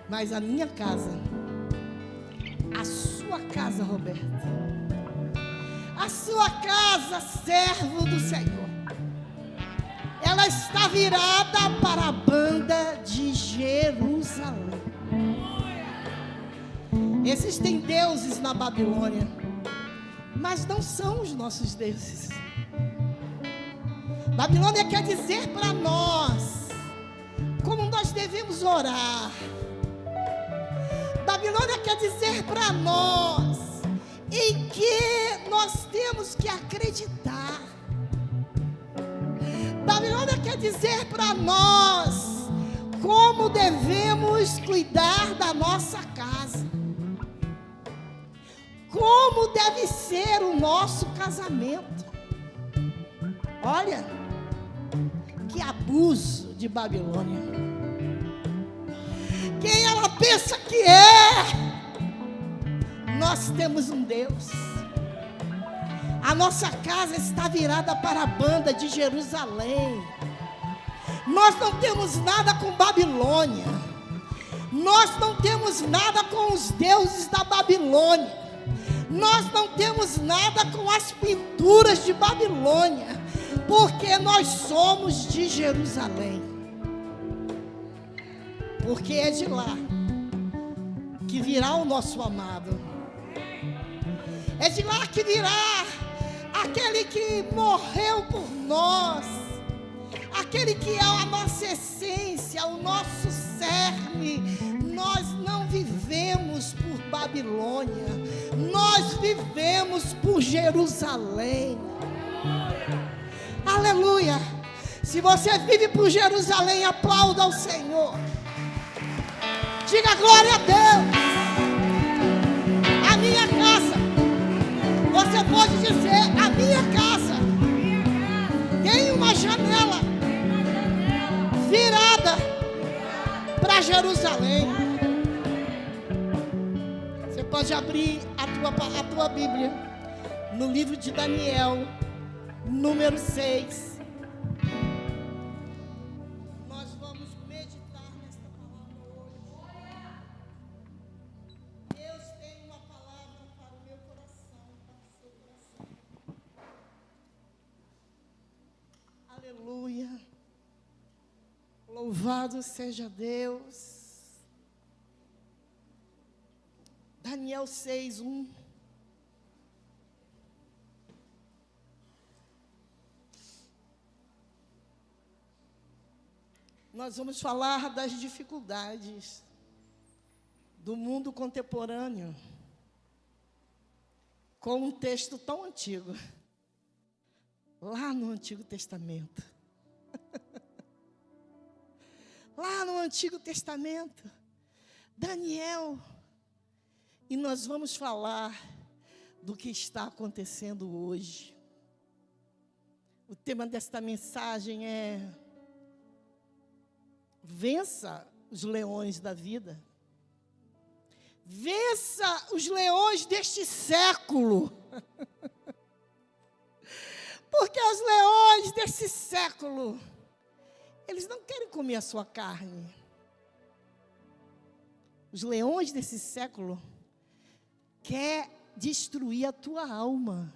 Mas a minha casa, a sua casa, Roberto, a sua casa, servo do Senhor, ela está virada para a banda de Jerusalém. Existem deuses na Babilônia, mas não são os nossos deuses. Babilônia quer dizer para nós como nós devemos orar. Babilônia quer dizer para nós em que nós temos que acreditar. Babilônia quer dizer para nós como devemos cuidar da nossa casa, como deve ser o nosso casamento. Olha, que abuso de Babilônia. Quem ela pensa que é? Nós temos um Deus. A nossa casa está virada para a banda de Jerusalém. Nós não temos nada com Babilônia. Nós não temos nada com os deuses da Babilônia. Nós não temos nada com as pinturas de Babilônia, porque nós somos de Jerusalém. Porque é de lá que virá o nosso amado. É de lá que virá aquele que morreu por nós, aquele que é a nossa essência, o nosso cerne. Nós não vivemos por Babilônia, nós vivemos por Jerusalém. Aleluia! Se você vive por Jerusalém, aplauda ao Senhor. Diga glória a Deus. A minha casa, você pode dizer, a minha casa tem uma janela virada para Jerusalém. Você pode abrir a tua Bíblia no livro de Daniel, número 6. Nós vamos meditar nesta palavra hoje. Deus tem uma palavra para o meu coração, para o seu coração. Aleluia. Louvado seja Deus. Daniel 6, 1. Nós vamos falar das dificuldades do mundo contemporâneo com um texto tão antigo, lá no Antigo Testamento. Lá no Antigo Testamento, Daniel. E nós vamos falar do que está acontecendo hoje. O tema desta mensagem é: vença os leões da vida. Vença os leões deste século. Porque os leões desse século, eles não querem comer a sua carne. Os leões desse século querem destruir a tua alma.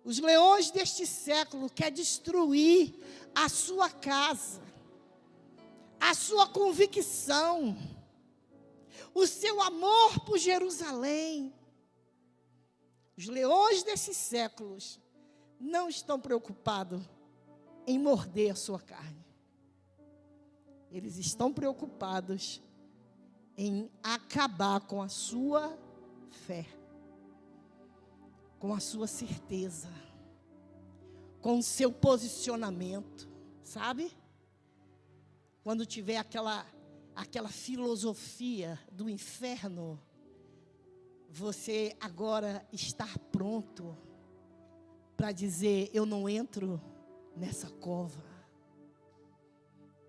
Os leões deste século querem destruir a sua casa, a sua convicção, o seu amor por Jerusalém. Os leões desses séculos não estão preocupados em morder a sua carne. Eles estão preocupados em acabar com a sua fé, com a sua certeza, com o seu posicionamento, sabe? Quando tiver aquela filosofia do inferno, você agora estar pronto para dizer: eu não entro nessa cova,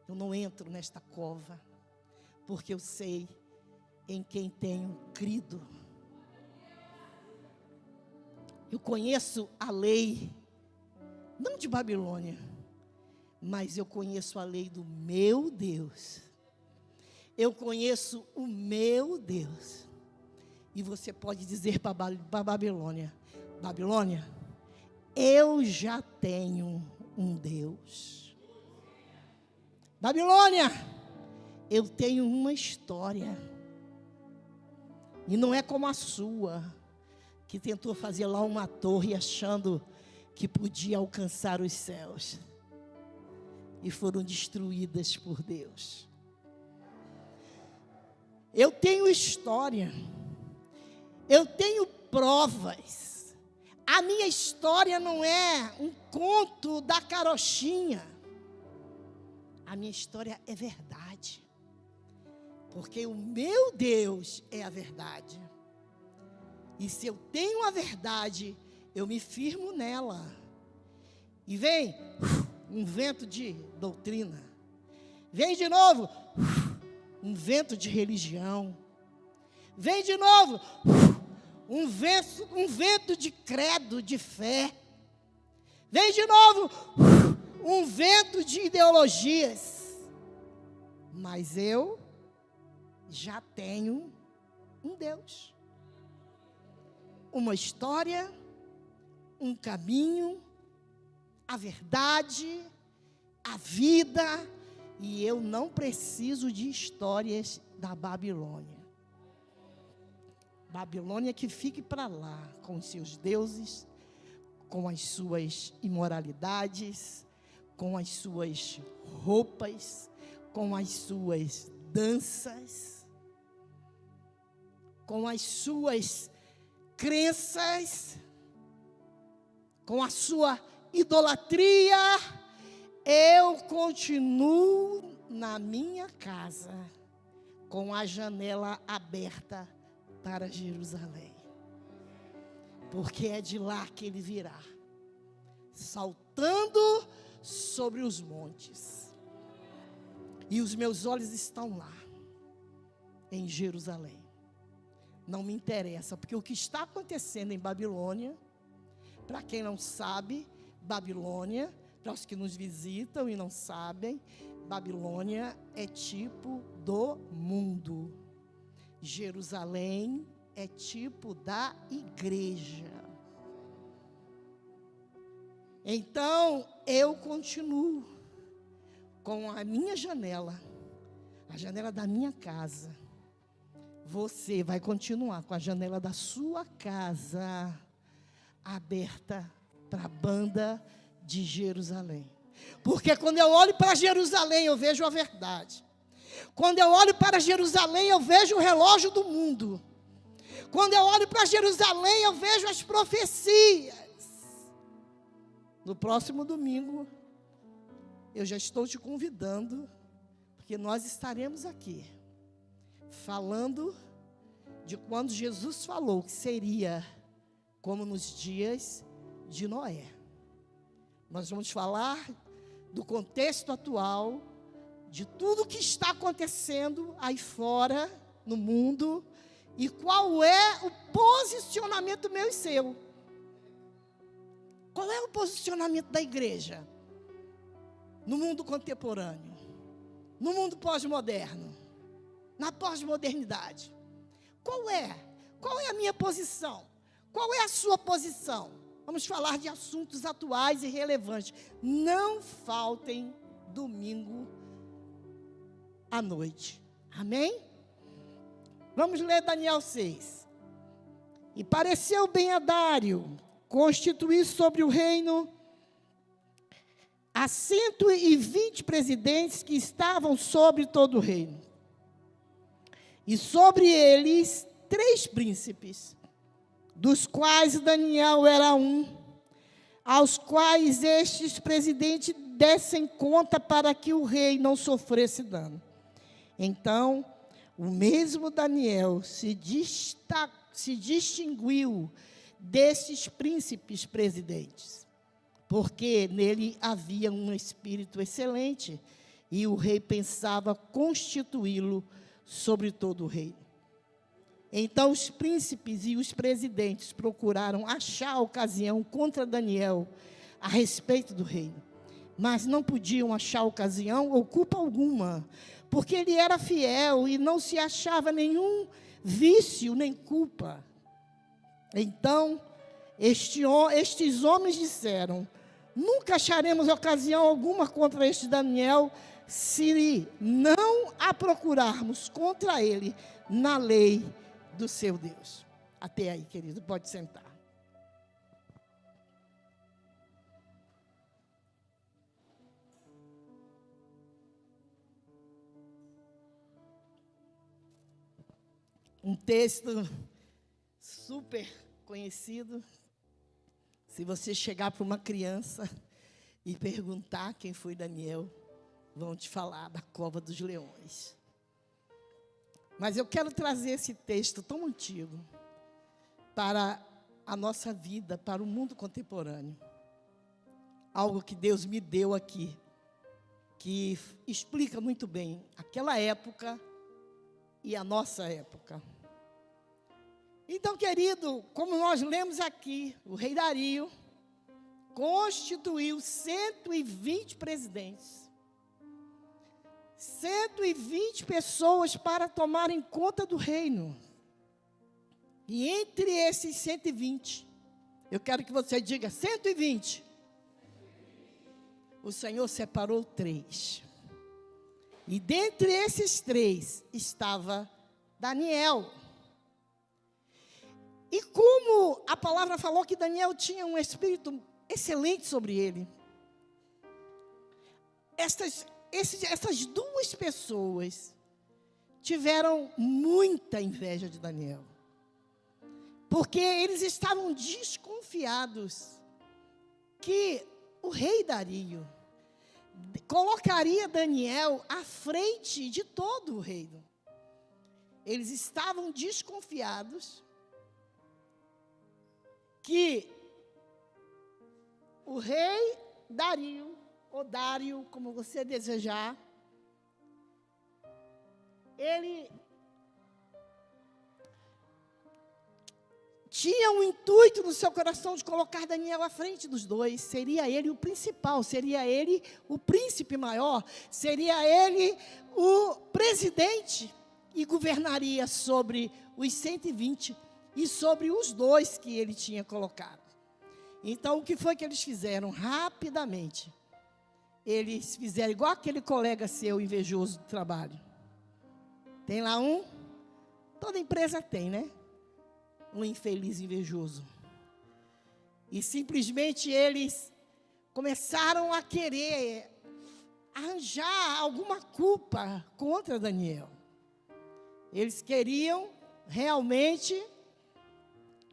eu não entro nesta cova, porque eu sei em quem tenho crido. Eu conheço a lei, não de Babilônia, mas eu conheço a lei do meu Deus. Eu conheço o meu Deus. E você pode dizer para Babilônia: Babilônia, eu já tenho um Deus. Babilônia, eu tenho uma história. E não é como a sua, que tentou fazer lá uma torre achando que podia alcançar os céus. E foram destruídas por Deus. Eu tenho história. Eu tenho provas. A minha história não é um conto da carochinha. A minha história é verdade. Porque o meu Deus é a verdade. E se eu tenho a verdade, eu me firmo nela. E vem um vento de doutrina. Vem de novo um vento de religião. Vem de novo um vento de credo, de fé. Vem de novo um vento de ideologias. Mas eu já tenho um Deus. Uma história, um caminho, a verdade, a vida, e eu não preciso de histórias da Babilônia. Babilônia que fique para lá, com os seus deuses, com as suas imoralidades, com as suas roupas, com as suas danças, com as suas crenças, com a sua idolatria. Eu continuo na minha casa, com a janela aberta para Jerusalém, porque é de lá que ele virá, saltando sobre os montes, e os meus olhos estão lá, em Jerusalém. Não me interessa, porque o que está acontecendo em Babilônia, para quem não sabe, Babilônia, para os que nos visitam e não sabem, Babilônia é tipo do mundo. Jerusalém é tipo da igreja. Então, eu continuo com a minha janela, a janela da minha casa. Você vai continuar com a janela da sua casa aberta para a banda de Jerusalém. Porque quando eu olho para Jerusalém, eu vejo a verdade. Quando eu olho para Jerusalém, eu vejo o relógio do mundo. Quando eu olho para Jerusalém, eu vejo as profecias. No próximo domingo, eu já estou te convidando, porque nós estaremos aqui, falando de quando Jesus falou que seria como nos dias de Noé. Nós vamos falar do contexto atual, de tudo que está acontecendo aí fora, no mundo, e qual é o posicionamento meu e seu. Qual é o posicionamento da igreja no mundo contemporâneo, no mundo pós-moderno, na pós-modernidade? Qual é a minha posição? Qual é a sua posição? Vamos falar de assuntos atuais e relevantes. Não faltem domingo à noite. Amém? Vamos ler Daniel 6. E pareceu bem a Dário constituir sobre o reino a 120 presidentes que estavam sobre todo o reino. E sobre eles 3 príncipes, dos quais Daniel era um, aos quais estes presidentes dessem conta para que o rei não sofresse dano. Então, o mesmo Daniel se distinguiu desses príncipes presidentes, porque nele havia um espírito excelente, e o rei pensava constituí-lo sobre todo o reino. Então os príncipes e os presidentes procuraram achar ocasião contra Daniel a respeito do reino. mas não podiam achar ocasião ou culpa alguma, porque ele era fiel e não se achava nenhum vício nem culpa. Então, estes homens disseram: nunca acharemos ocasião alguma contra este Daniel, se não a procurarmos contra ele na lei do seu Deus. Até aí, querido, pode sentar. Um texto super conhecido. Se você chegar para uma criança e perguntar quem foi Daniel, vão te falar da cova dos leões. Mas eu quero trazer esse texto tão antigo para a nossa vida, para o mundo contemporâneo. Algo que Deus me deu aqui, que explica muito bem aquela época e a nossa época. Então, querido, como nós lemos aqui, o rei Dario constituiu 120 presidentes, 120 pessoas para tomarem conta do reino. E entre esses 120, eu quero que você diga 120, o Senhor separou 3. E dentre esses 3 estava Daniel. E como a palavra falou que Daniel tinha um espírito excelente sobre ele, essas 2 pessoas tiveram muita inveja de Daniel, porque eles estavam desconfiados que o rei Dario colocaria Daniel à frente de todo o reino. Eles estavam desconfiados que o rei Dario, ou Dário, como você desejar, ele tinha um intuito no seu coração de colocar Daniel à frente dos 2. Seria ele o principal, seria ele o príncipe maior, seria ele o presidente e governaria sobre os 120 e sobre os 2 que ele tinha colocado. Então, o que foi que eles fizeram? Rapidamente, eles fizeram igual aquele colega seu invejoso do trabalho. Tem lá um? Toda empresa tem, né? Um infeliz invejoso. E simplesmente eles começaram a querer arranjar alguma culpa contra Daniel. Eles queriam realmente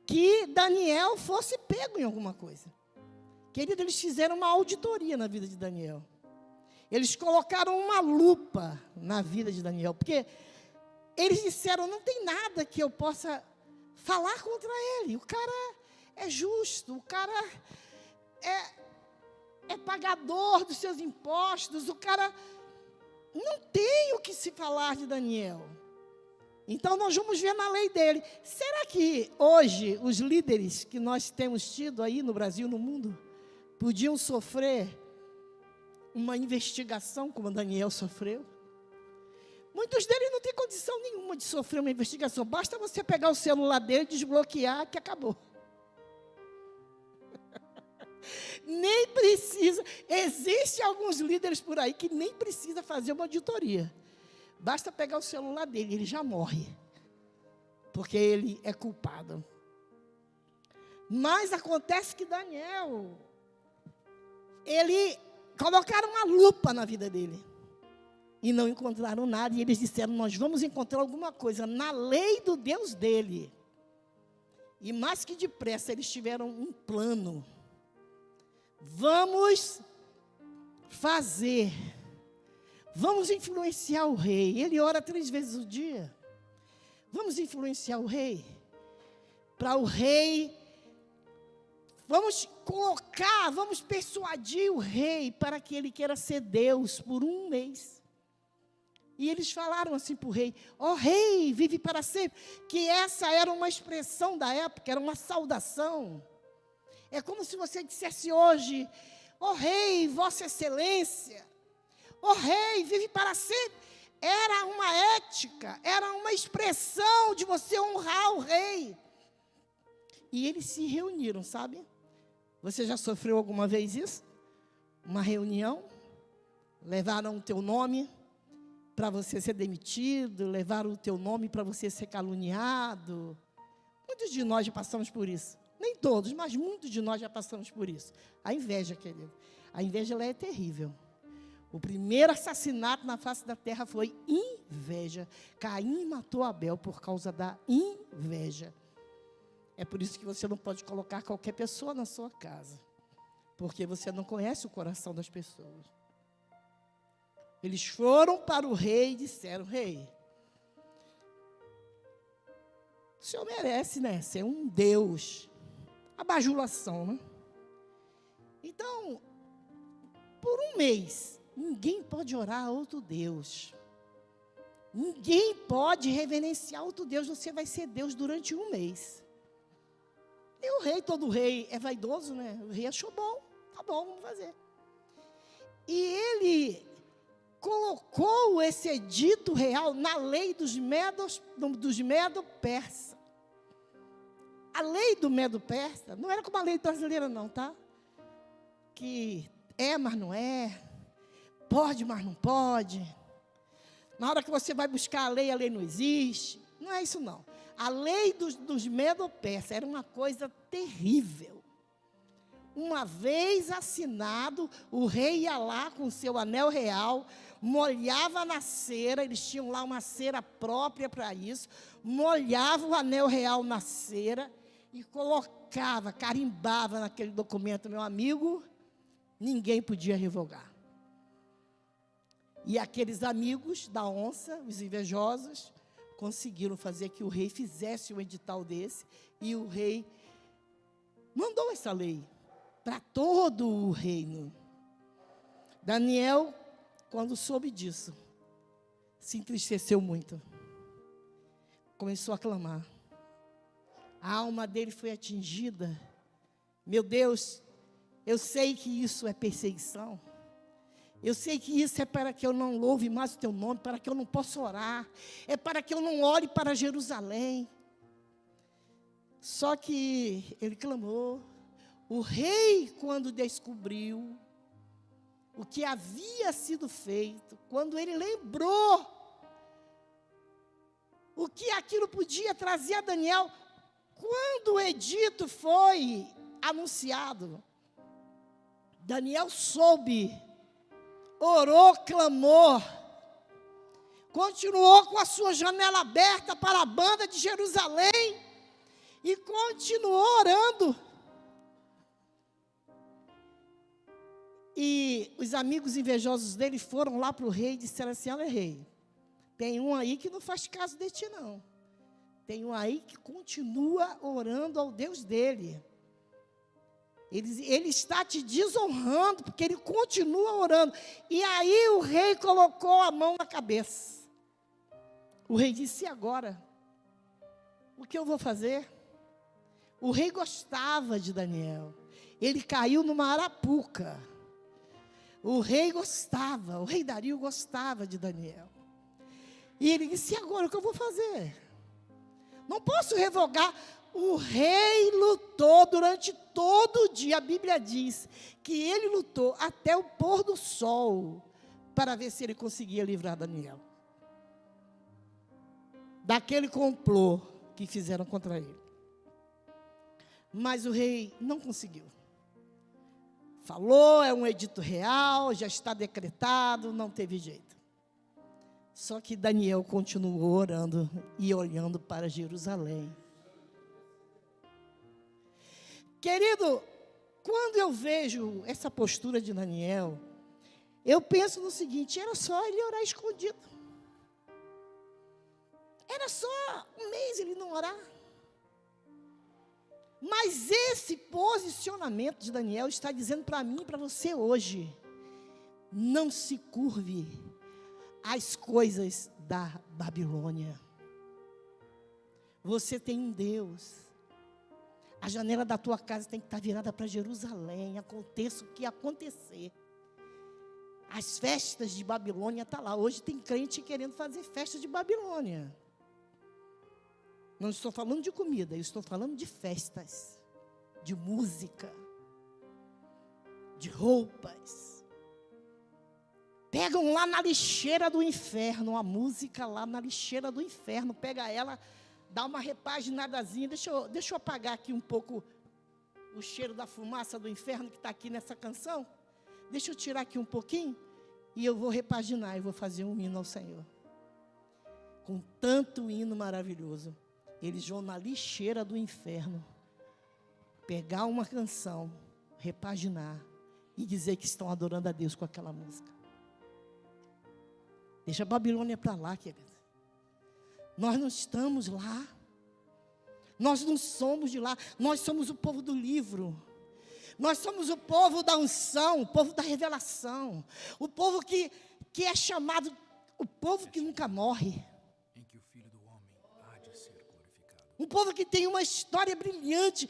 que Daniel fosse pego em alguma coisa. Querido, eles fizeram uma auditoria na vida de Daniel. Eles colocaram uma lupa na vida de Daniel, porque eles disseram: não tem nada que eu possa falar contra ele. O cara é justo, o cara é pagador dos seus impostos, o cara não tem o que se falar de Daniel. Então, nós vamos ver na lei dele. Será que hoje os líderes que nós temos tido aí no Brasil, no mundo, podiam sofrer uma investigação como Daniel sofreu? Muitos deles não têm condição nenhuma de sofrer uma investigação. Basta você pegar o celular dele, desbloquear, que acabou. Nem precisa. Existem alguns líderes por aí que nem precisa fazer uma auditoria. Basta pegar o celular dele, ele já morre, porque ele é culpado. Mas acontece que Daniel, ele colocaram uma lupa na vida dele, e não encontraram nada, e eles disseram: nós vamos encontrar alguma coisa na lei do Deus dele. E mais que depressa, eles tiveram um plano. Vamos influenciar o rei. Ele ora 3 vezes ao dia. Vamos influenciar o rei. Para o rei, vamos persuadir o rei para que ele queira ser Deus por 1 mês. E eles falaram assim para o rei: ó rei, vive para sempre. Que essa era uma expressão da época, era uma saudação. É como se você dissesse hoje: ó rei, vossa excelência, ó rei, vive para sempre. Era uma ética, era uma expressão de você honrar o rei. E eles se reuniram, sabe? Você já sofreu alguma vez isso? Uma reunião, levaram o teu nome para você ser demitido, levaram o teu nome para você ser caluniado. Muitos de nós já passamos por isso. Nem todos, mas muitos de nós já passamos por isso. A inveja, querido. A inveja, ela é terrível. O primeiro assassinato na face da terra foi inveja. Caim matou Abel por causa da inveja. É por isso que você não pode colocar qualquer pessoa na sua casa. Porque você não conhece o coração das pessoas. Eles foram para o rei e disseram: rei, o senhor merece, né, ser um Deus. A bajulação, né? Então, por um mês, ninguém pode orar a outro Deus. Ninguém pode reverenciar outro Deus. Você vai ser Deus durante um mês. E o rei, todo rei é vaidoso, né? O rei achou bom. Tá bom, vamos fazer. E ele colocou esse edito real na lei dos Medo-Persa. A lei do Medo-Persa não era como a lei brasileira, não, tá? Que é, mas não é. Pode, mas não pode. Na hora que você vai buscar a lei não existe. Não é isso, não. A lei dos Medo-Persa era uma coisa terrível. Uma vez assinado, o rei ia lá com o seu anel real, molhava na cera, eles tinham lá uma cera própria para isso, molhava o anel real na cera e colocava, carimbava naquele documento, meu amigo, ninguém podia revogar. E aqueles amigos da onça, os invejosos, conseguiram fazer que o rei fizesse um edital desse, e o rei mandou essa lei para todo o reino. Daniel, quando soube disso, se entristeceu muito. Começou a clamar. A alma dele foi atingida. Meu Deus, eu sei que isso é perseguição. Eu sei que isso é para que eu não louve mais o teu nome, para que eu não possa orar. É para que eu não ore para Jerusalém. Só que ele clamou. O rei, quando descobriu o que havia sido feito, quando ele lembrou o que aquilo podia trazer a Daniel, quando o edito foi anunciado, Daniel soube, orou, clamou, continuou com a sua janela aberta para a banda de Jerusalém e continuou orando. E os amigos invejosos dele foram lá para o rei e disseram assim: olha, rei, tem um aí que não faz caso de ti, não. Tem um aí que continua orando ao Deus dele. Ele está te desonrando, porque ele continua orando. E aí o rei colocou a mão na cabeça. O rei disse: e agora? O que eu vou fazer? O rei gostava de Daniel. Ele caiu numa arapuca. O rei gostava, o rei Dario gostava de Daniel. E ele disse: e agora o que eu vou fazer? Não posso revogar. O rei lutou durante todo o dia. A Bíblia diz que ele lutou até o pôr do sol para ver se ele conseguia livrar Daniel daquele complô que fizeram contra ele. Mas o rei não conseguiu. Falou, é um edito real, já está decretado, não teve jeito. Só que Daniel continuou orando e olhando para Jerusalém. Querido, quando eu vejo essa postura de Daniel, eu penso no seguinte: era só ele orar escondido. Era só um mês ele não orar. Mas esse posicionamento de Daniel está dizendo para mim e para você hoje: não se curve às coisas da Babilônia. Você tem um Deus. A janela da tua casa tem que estar virada para Jerusalém, aconteça o que acontecer. As festas de Babilônia estão lá. Hoje tem crente querendo fazer festa de Babilônia. Não estou falando de comida, eu estou falando de festas, de música, de roupas. Pegam lá na lixeira do inferno, a música lá na lixeira do inferno. Pega ela, dá uma repaginadazinha. Deixa eu apagar aqui um pouco o cheiro da fumaça do inferno que está aqui nessa canção. Deixa eu tirar aqui um pouquinho e eu vou repaginar e vou fazer um hino ao Senhor. Com tanto hino maravilhoso. Eles vão na lixeira do inferno pegar uma canção, repaginar e dizer que estão adorando a Deus com aquela música. Deixa a Babilônia para lá, querido. Nós não estamos lá. Nós não somos de lá. Nós somos o povo do livro. Nós somos o povo da unção, o povo da revelação. O povo que é chamado, o povo que nunca morre. Um povo que tem uma história brilhante.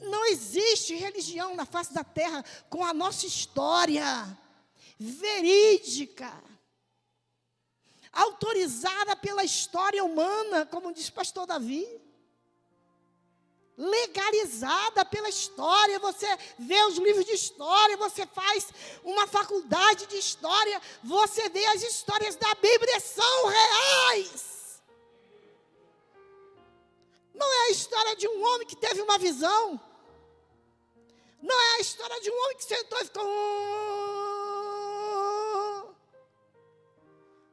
Não existe religião na face da terra com a nossa história verídica, autorizada pela história humana, como diz pastor Davi. Legalizada pela história. Você vê os livros de história, você faz uma faculdade de história, você vê as histórias da Bíblia, são reais. Não é a história de um homem que teve uma visão. Não é a história de um homem que sentou e ficou...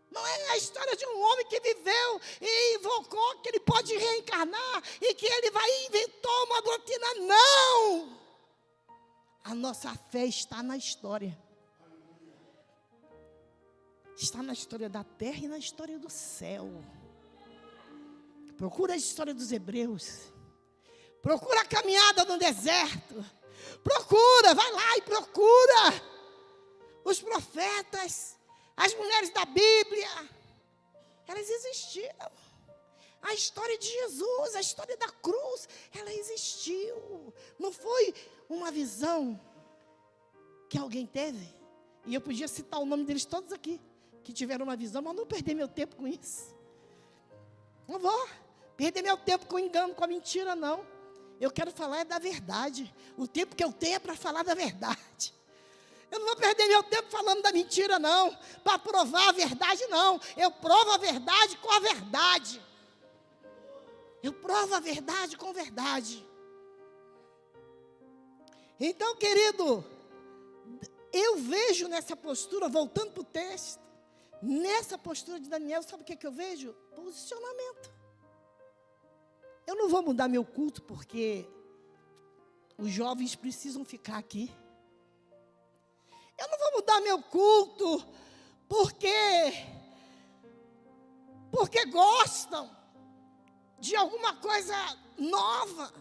Não é a história de um homem que viveu e invocou que ele pode reencarnar e que ele inventou uma doutrina. Não! A nossa fé está na história. Está na história da terra e na história do céu. Procura a história dos hebreus. Procura a caminhada no deserto. Procura, vai lá e procura. Os profetas, as mulheres da Bíblia, elas existiram. A história de Jesus, a história da cruz, ela existiu. Não foi uma visão que alguém teve. E eu podia citar o nome deles todos aqui, que tiveram uma visão, mas não perder meu tempo com isso. Não vou perder meu tempo com engano, com a mentira, não. Eu quero falar da verdade. O tempo que eu tenho é para falar da verdade. Eu não vou perder meu tempo falando da mentira, não. Para provar a verdade, não. Eu provo a verdade com a verdade. Eu provo a verdade com verdade. Então, querido, eu vejo nessa postura, voltando para o texto, nessa postura de Daniel, sabe o que eu vejo? Posicionamento. Eu não vou mudar meu culto porque os jovens precisam ficar aqui. Eu não vou mudar meu culto porque gostam de alguma coisa nova.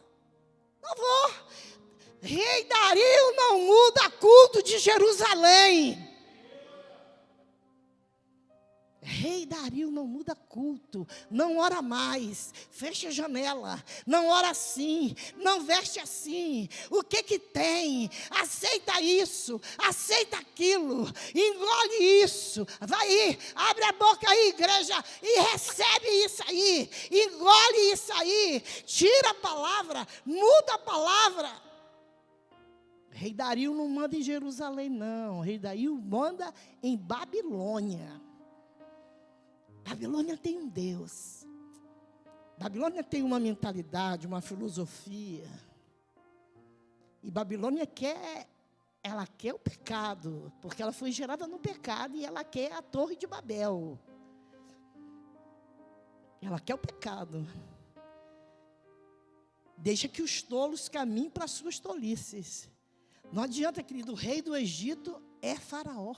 Não vou. Rei Dario não muda culto de Jerusalém. Rei Dario não muda culto, não ora mais, fecha a janela, não ora assim, não veste assim. O que tem? Aceita isso, aceita aquilo, engole isso. Vai aí, abre a boca aí, igreja, e recebe isso aí, engole isso aí, tira a palavra, muda a palavra. Rei Dario não manda em Jerusalém, não. Rei Dario manda em Babilônia. Babilônia tem um Deus. Babilônia tem uma mentalidade, uma filosofia. E Babilônia ela quer o pecado, porque ela foi gerada no pecado e ela quer a Torre de Babel. Ela quer o pecado. Deixa que os tolos caminhem para as suas tolices. Não adianta, querido, o rei do Egito é Faraó.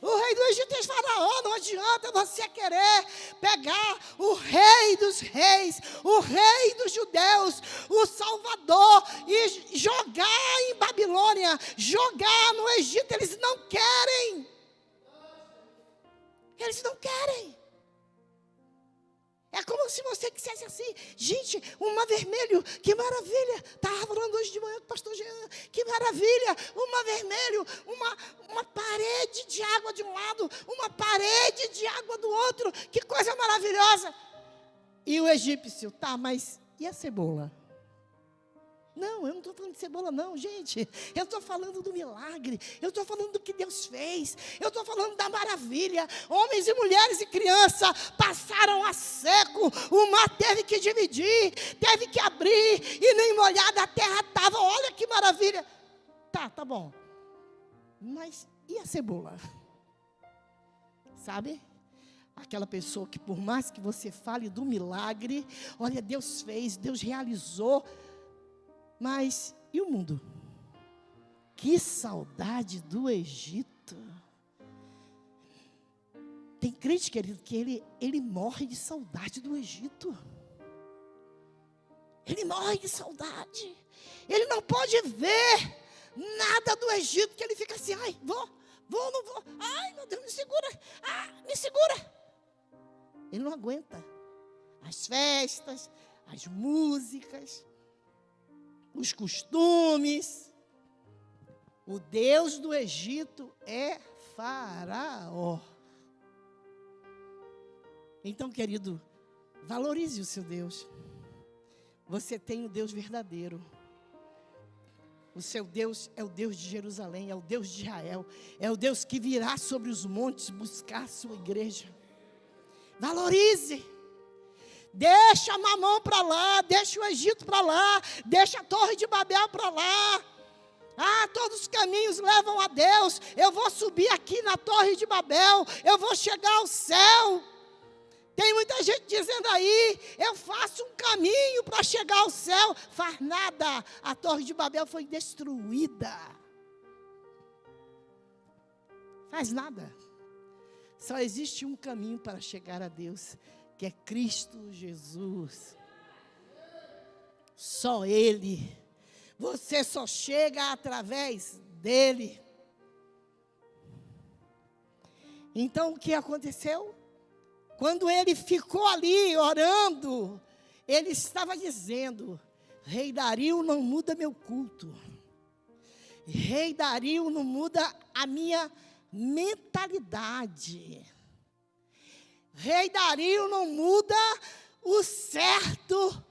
O rei do Egito é Faraó. Não adianta você querer pegar o rei dos reis, o rei dos judeus, o Salvador, e jogar em Babilônia, jogar no Egito. Eles não querem. Eles não querem. É como se você dissesse assim, gente, um mar vermelho, que maravilha. Estava falando hoje de manhã com o pastor Jean, que maravilha, um mar vermelho, uma parede de água de um lado, uma parede de água do outro, que coisa maravilhosa. E o egípcio, tá, mas e a cebola? Não, eu não estou falando de cebola não, gente. Eu estou falando do milagre. Eu estou falando do que Deus fez. Eu estou falando da maravilha. Homens e mulheres e crianças passaram a seco. O mar teve que dividir, teve que abrir. E nem molhada a terra estava. Olha que maravilha. Tá bom. Mas e a cebola? Sabe? Aquela pessoa que por mais que você fale do milagre, olha, Deus fez, Deus realizou. Mas, e o mundo? Que saudade do Egito. Tem crente, querido, que ele morre de saudade do Egito. Ele morre de saudade. Ele não pode ver nada do Egito, que ele fica assim, ai, vou, não vou. Ai, meu Deus, me segura. Me segura. Ele não aguenta. As festas, as músicas, os costumes. O Deus do Egito é Faraó. Então, querido, valorize o seu Deus. Você tem o Deus verdadeiro. O seu Deus é o Deus de Jerusalém, é o Deus de Israel. É o Deus que virá sobre os montes buscar a sua igreja. Valorize. Deixa Mamon para lá, deixa o Egito para lá, deixa a Torre de Babel para lá. Todos os caminhos levam a Deus. Eu vou subir aqui na Torre de Babel, eu vou chegar ao céu. Tem muita gente dizendo aí, eu faço um caminho para chegar ao céu. Faz nada, a Torre de Babel foi destruída. Faz nada. Só existe um caminho para chegar a Deus, que é Cristo Jesus. Só Ele. Você só chega através dEle. Então o que aconteceu? Quando ele ficou ali orando, ele estava dizendo, Rei Dario não muda meu culto. Rei Dario não muda a minha mentalidade. Rei Dario não muda o certo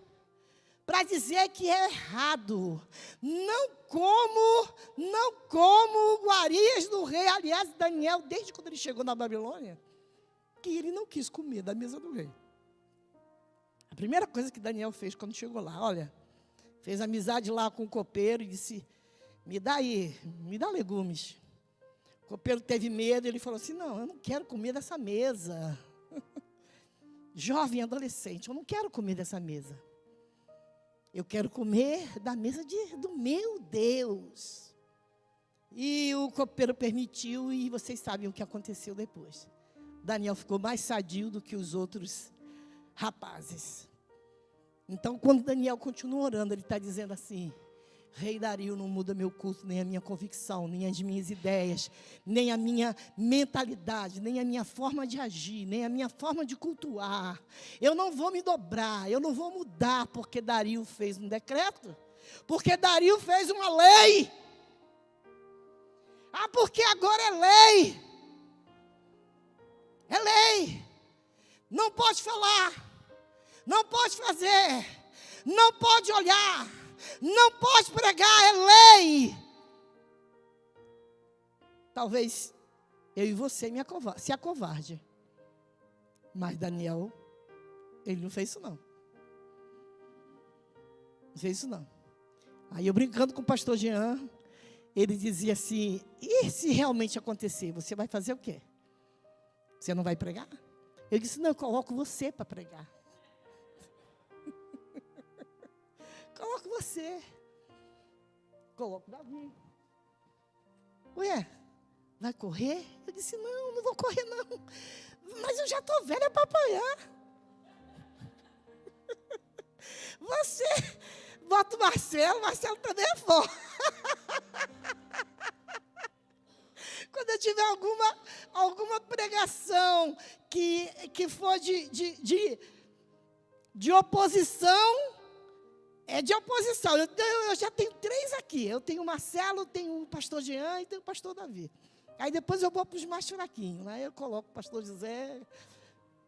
para dizer que é errado. Não como iguarias do rei. Aliás, Daniel, desde quando ele chegou na Babilônia, que ele não quis comer da mesa do rei. A primeira coisa que Daniel fez quando chegou lá, olha, fez amizade lá com o copeiro e disse, me dá legumes. O copeiro teve medo, ele falou assim, não, eu não quero comer dessa mesa. Jovem, adolescente, eu não quero comer dessa mesa. Eu quero comer da mesa do meu Deus. E o copeiro permitiu, e vocês sabem o que aconteceu depois. Daniel ficou mais sadio do que os outros rapazes. Então, quando Daniel continua orando, ele está dizendo assim, Rei Dario não muda meu culto, nem a minha convicção, nem as minhas ideias, nem a minha mentalidade, nem a minha forma de agir, nem a minha forma de cultuar. Eu não vou me dobrar, eu não vou mudar, porque Dario fez um decreto, porque Dario fez uma lei. Porque agora é lei. É lei. Não pode falar, não pode fazer, não pode olhar, não pode pregar, é lei. Talvez eu e você se acovarde. Mas Daniel, ele não fez isso não. Não fez isso não. Aí eu brincando com o pastor Jean, ele dizia assim, e se realmente acontecer, você vai fazer o quê? Você não vai pregar? Eu disse, não, eu coloco você para pregar. Coloco você. Coloco Davi. Ué, vai correr? Eu disse, não vou correr não. Mas eu já estou velha para apanhar. Você, bota o Marcelo também é forte. Quando eu tiver alguma pregação que for de De oposição, é de oposição. Eu já tenho 3 aqui. Eu tenho o Marcelo, tenho o pastor Jean e tenho o pastor Davi. Aí depois eu vou para os mais fraquinhos. Aí eu coloco o pastor José,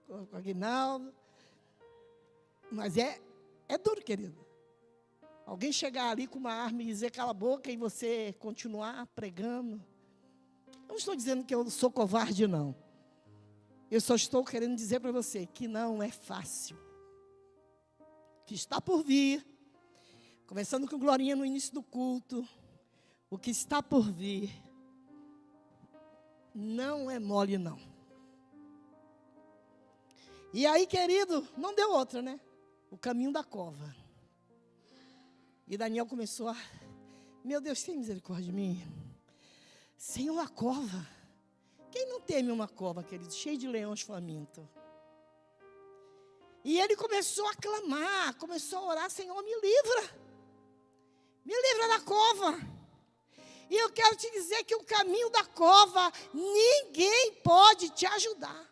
coloco o Aguinaldo. Mas é duro, querido. Alguém chegar ali com uma arma e dizer cala a boca e você continuar pregando. Eu não estou dizendo que eu sou covarde, não. Eu só estou querendo dizer para você que não é fácil. Que está por vir. Conversando com Glorinha no início do culto. O que está por vir não é mole, não. E aí, querido, não deu outra, né? O caminho da cova. E Daniel começou a... Meu Deus, tem misericórdia de mim? Senhor, a cova. Quem não teme uma cova, querido? Cheio de leões famintos. E ele começou a clamar, começou a orar, Senhor, me livra. Me livra da cova. E eu quero te dizer que o caminho da cova, ninguém pode te ajudar.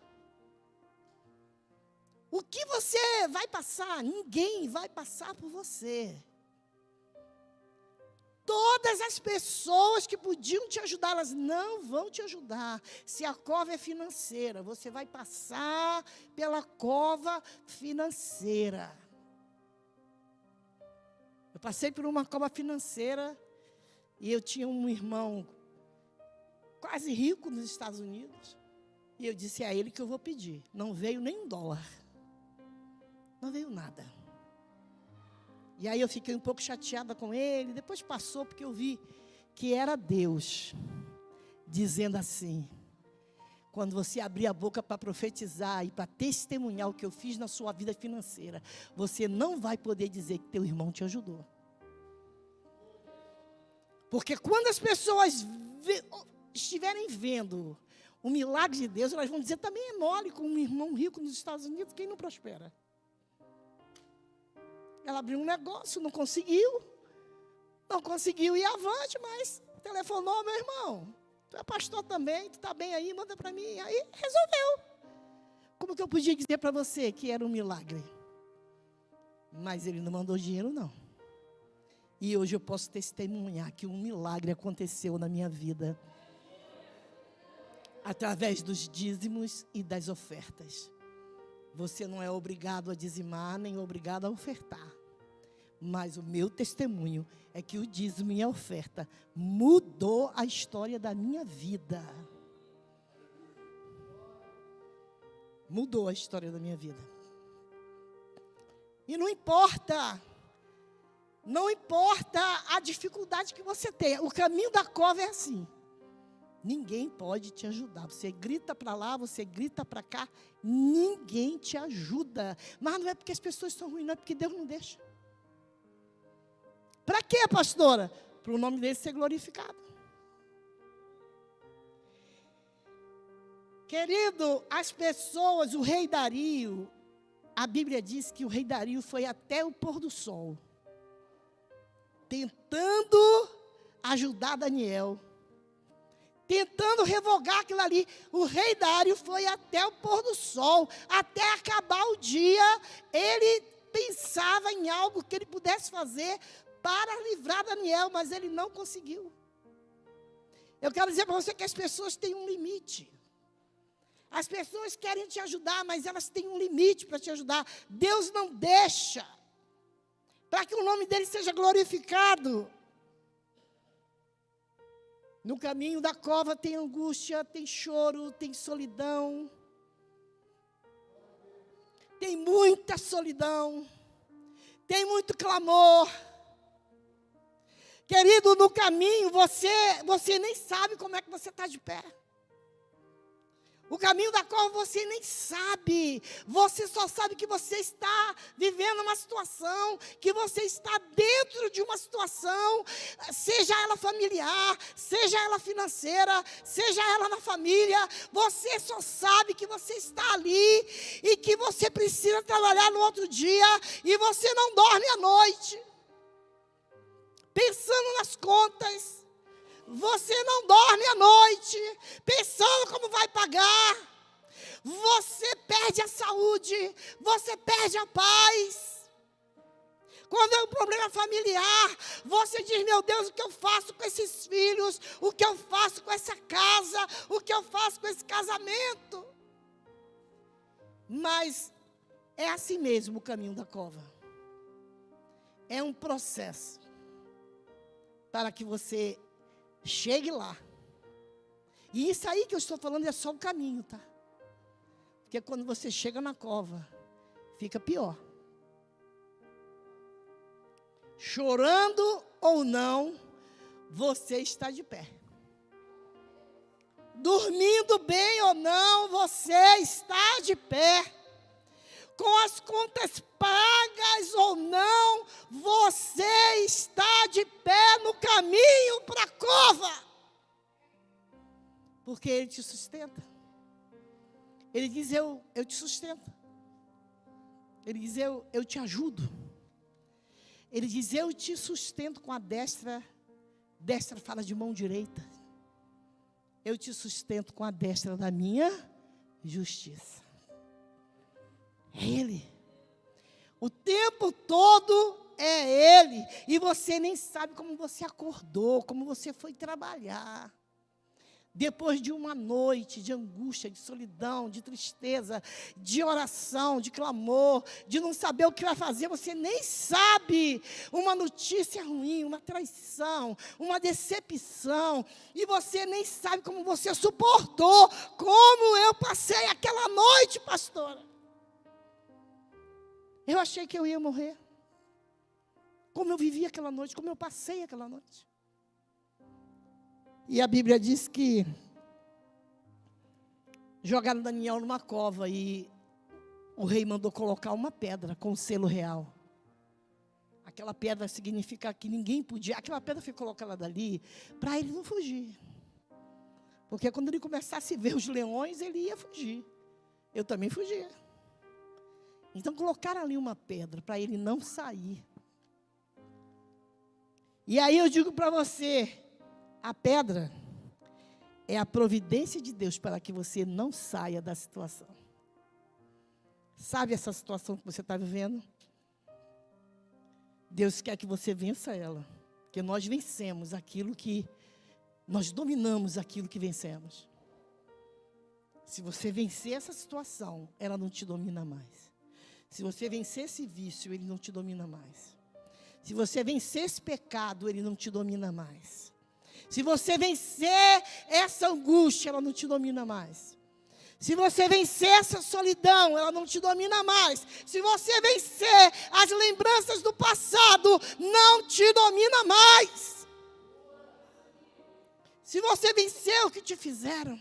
O que você vai passar, ninguém vai passar por você. Todas as pessoas que podiam te ajudar, elas não vão te ajudar. Se a cova é financeira, você vai passar pela cova financeira. Eu passei por uma cova financeira e eu tinha um irmão quase rico nos Estados Unidos. E eu disse a ele que eu vou pedir. Não veio nem $1. Não veio nada. E aí eu fiquei um pouco chateada com ele. Depois passou porque eu vi que era Deus dizendo assim: quando você abrir a boca para profetizar e para testemunhar o que eu fiz na sua vida financeira, você não vai poder dizer que teu irmão te ajudou. Porque quando as pessoas estiverem vendo o milagre de Deus, elas vão dizer, também é mole com um irmão rico nos Estados Unidos, quem não prospera? Ela abriu um negócio, não conseguiu ir avante, mas telefonou, meu irmão, tu é pastor também, tu está bem aí, manda para mim. Aí resolveu. Como que eu podia dizer para você que era um milagre? Mas ele não mandou dinheiro, não. E hoje eu posso testemunhar que um milagre aconteceu na minha vida. Através dos dízimos e das ofertas. Você não é obrigado a dizimar, nem obrigado a ofertar. Mas o meu testemunho é que o dízimo e a oferta mudou a história da minha vida. Mudou a história da minha vida. E não importa a dificuldade que você tenha. O caminho da cova é assim. Ninguém pode te ajudar. Você grita para lá, você grita para cá, ninguém te ajuda. Mas não é porque as pessoas são ruins, não é porque Deus não deixa. Para quê, pastora? Para o nome dele ser glorificado. Querido, as pessoas, o rei Dario, a Bíblia diz que o rei Dario foi até o pôr do sol, tentando ajudar Daniel. Tentando revogar aquilo ali. O rei Dário foi até o pôr do sol, até acabar o dia. Ele pensava em algo que ele pudesse fazer para livrar Daniel, mas ele não conseguiu. Eu quero dizer para você que as pessoas têm um limite. As pessoas querem te ajudar, mas elas têm um limite para te ajudar. Deus não deixa, para que o nome dele seja glorificado. No caminho da cova tem angústia, tem choro, tem solidão. Tem muita solidão. Tem muito clamor. Querido, no caminho você nem sabe como é que você está de pé. O caminho da cova você nem sabe. Você só sabe que você está vivendo uma situação, que você está dentro de uma situação, seja ela familiar, seja ela financeira, seja ela na família. Você só sabe que você está ali e que você precisa trabalhar no outro dia e você não dorme à noite, pensando nas contas. Você não dorme à noite, pensando como vai pagar. Você perde a saúde, você perde a paz. Quando é um problema familiar, você diz, meu Deus, o que eu faço com esses filhos? O que eu faço com essa casa? O que eu faço com esse casamento? Mas é assim mesmo o caminho da cova. É um processo para que você chegue lá. E isso aí que eu estou falando é só o caminho, tá? Porque quando você chega na cova, fica pior. Chorando ou não, você está de pé. Dormindo bem ou não, você está de pé. Com as contas pagas ou não, você está de pé no caminho para a cova. Porque Ele te sustenta. Ele diz, eu te sustento. Ele diz, eu te ajudo. Ele diz, eu te sustento com a destra. Destra fala de mão direita. Eu te sustento com a destra da minha justiça. É Ele. O tempo todo é Ele. E você nem sabe como você acordou, como você foi trabalhar. Depois de uma noite de angústia, de solidão, de tristeza, de oração, de clamor, de não saber o que vai fazer, você nem sabe. Uma notícia ruim, uma traição, uma decepção, e você nem sabe como você suportou, como eu passei aquela noite, pastora. Eu achei que eu ia morrer. Como eu vivi aquela noite, como eu passei aquela noite. E a Bíblia diz que jogaram Daniel numa cova e o rei mandou colocar uma pedra com o selo real. Aquela pedra significa que ninguém podia, aquela pedra foi colocada dali para ele não fugir. Porque quando ele começasse a ver os leões, ele ia fugir. Eu também fugia. Então colocaram ali uma pedra para ele não sair. E aí eu digo para você, a pedra é a providência de Deus para que você não saia da situação. Sabe essa situação que você está vivendo? Deus quer que você vença ela. Porque nós vencemos aquilo que... Nós dominamos aquilo que vencemos. Se você vencer essa situação, ela não te domina mais. Se você vencer esse vício, ele não te domina mais. Se você vencer esse pecado, ele não te domina mais. Se você vencer essa angústia, ela não te domina mais. Se você vencer essa solidão, ela não te domina mais. Se você vencer as lembranças do passado, não te domina mais. Se você vencer o que te fizeram,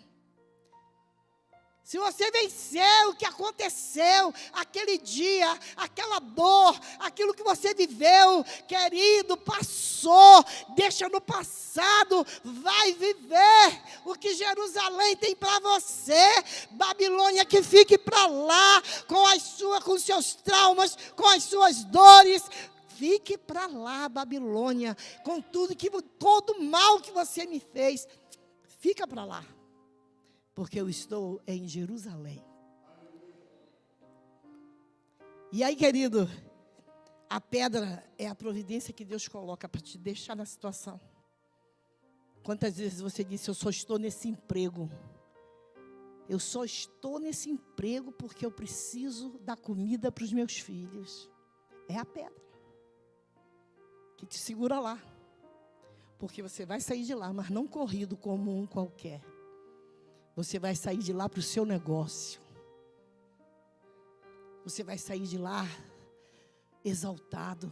se você vencer o que aconteceu, aquele dia, aquela dor, aquilo que você viveu, querido, passou, deixa no passado, vai viver o que Jerusalém tem para você. Babilônia, que fique para lá, com os seus traumas, com as suas dores. Fique para lá, Babilônia, com todo o mal que você me fez, fica para lá. Porque eu estou em Jerusalém. E aí, querido, a pedra é a providência que Deus coloca para te deixar na situação. Quantas vezes você disse, eu só estou nesse emprego. Eu só estou nesse emprego porque eu preciso dar comida para os meus filhos. É a pedra que te segura lá. Porque você vai sair de lá, mas não corrido como um qualquer. Você vai sair de lá para o seu negócio. Você vai sair de lá exaltado.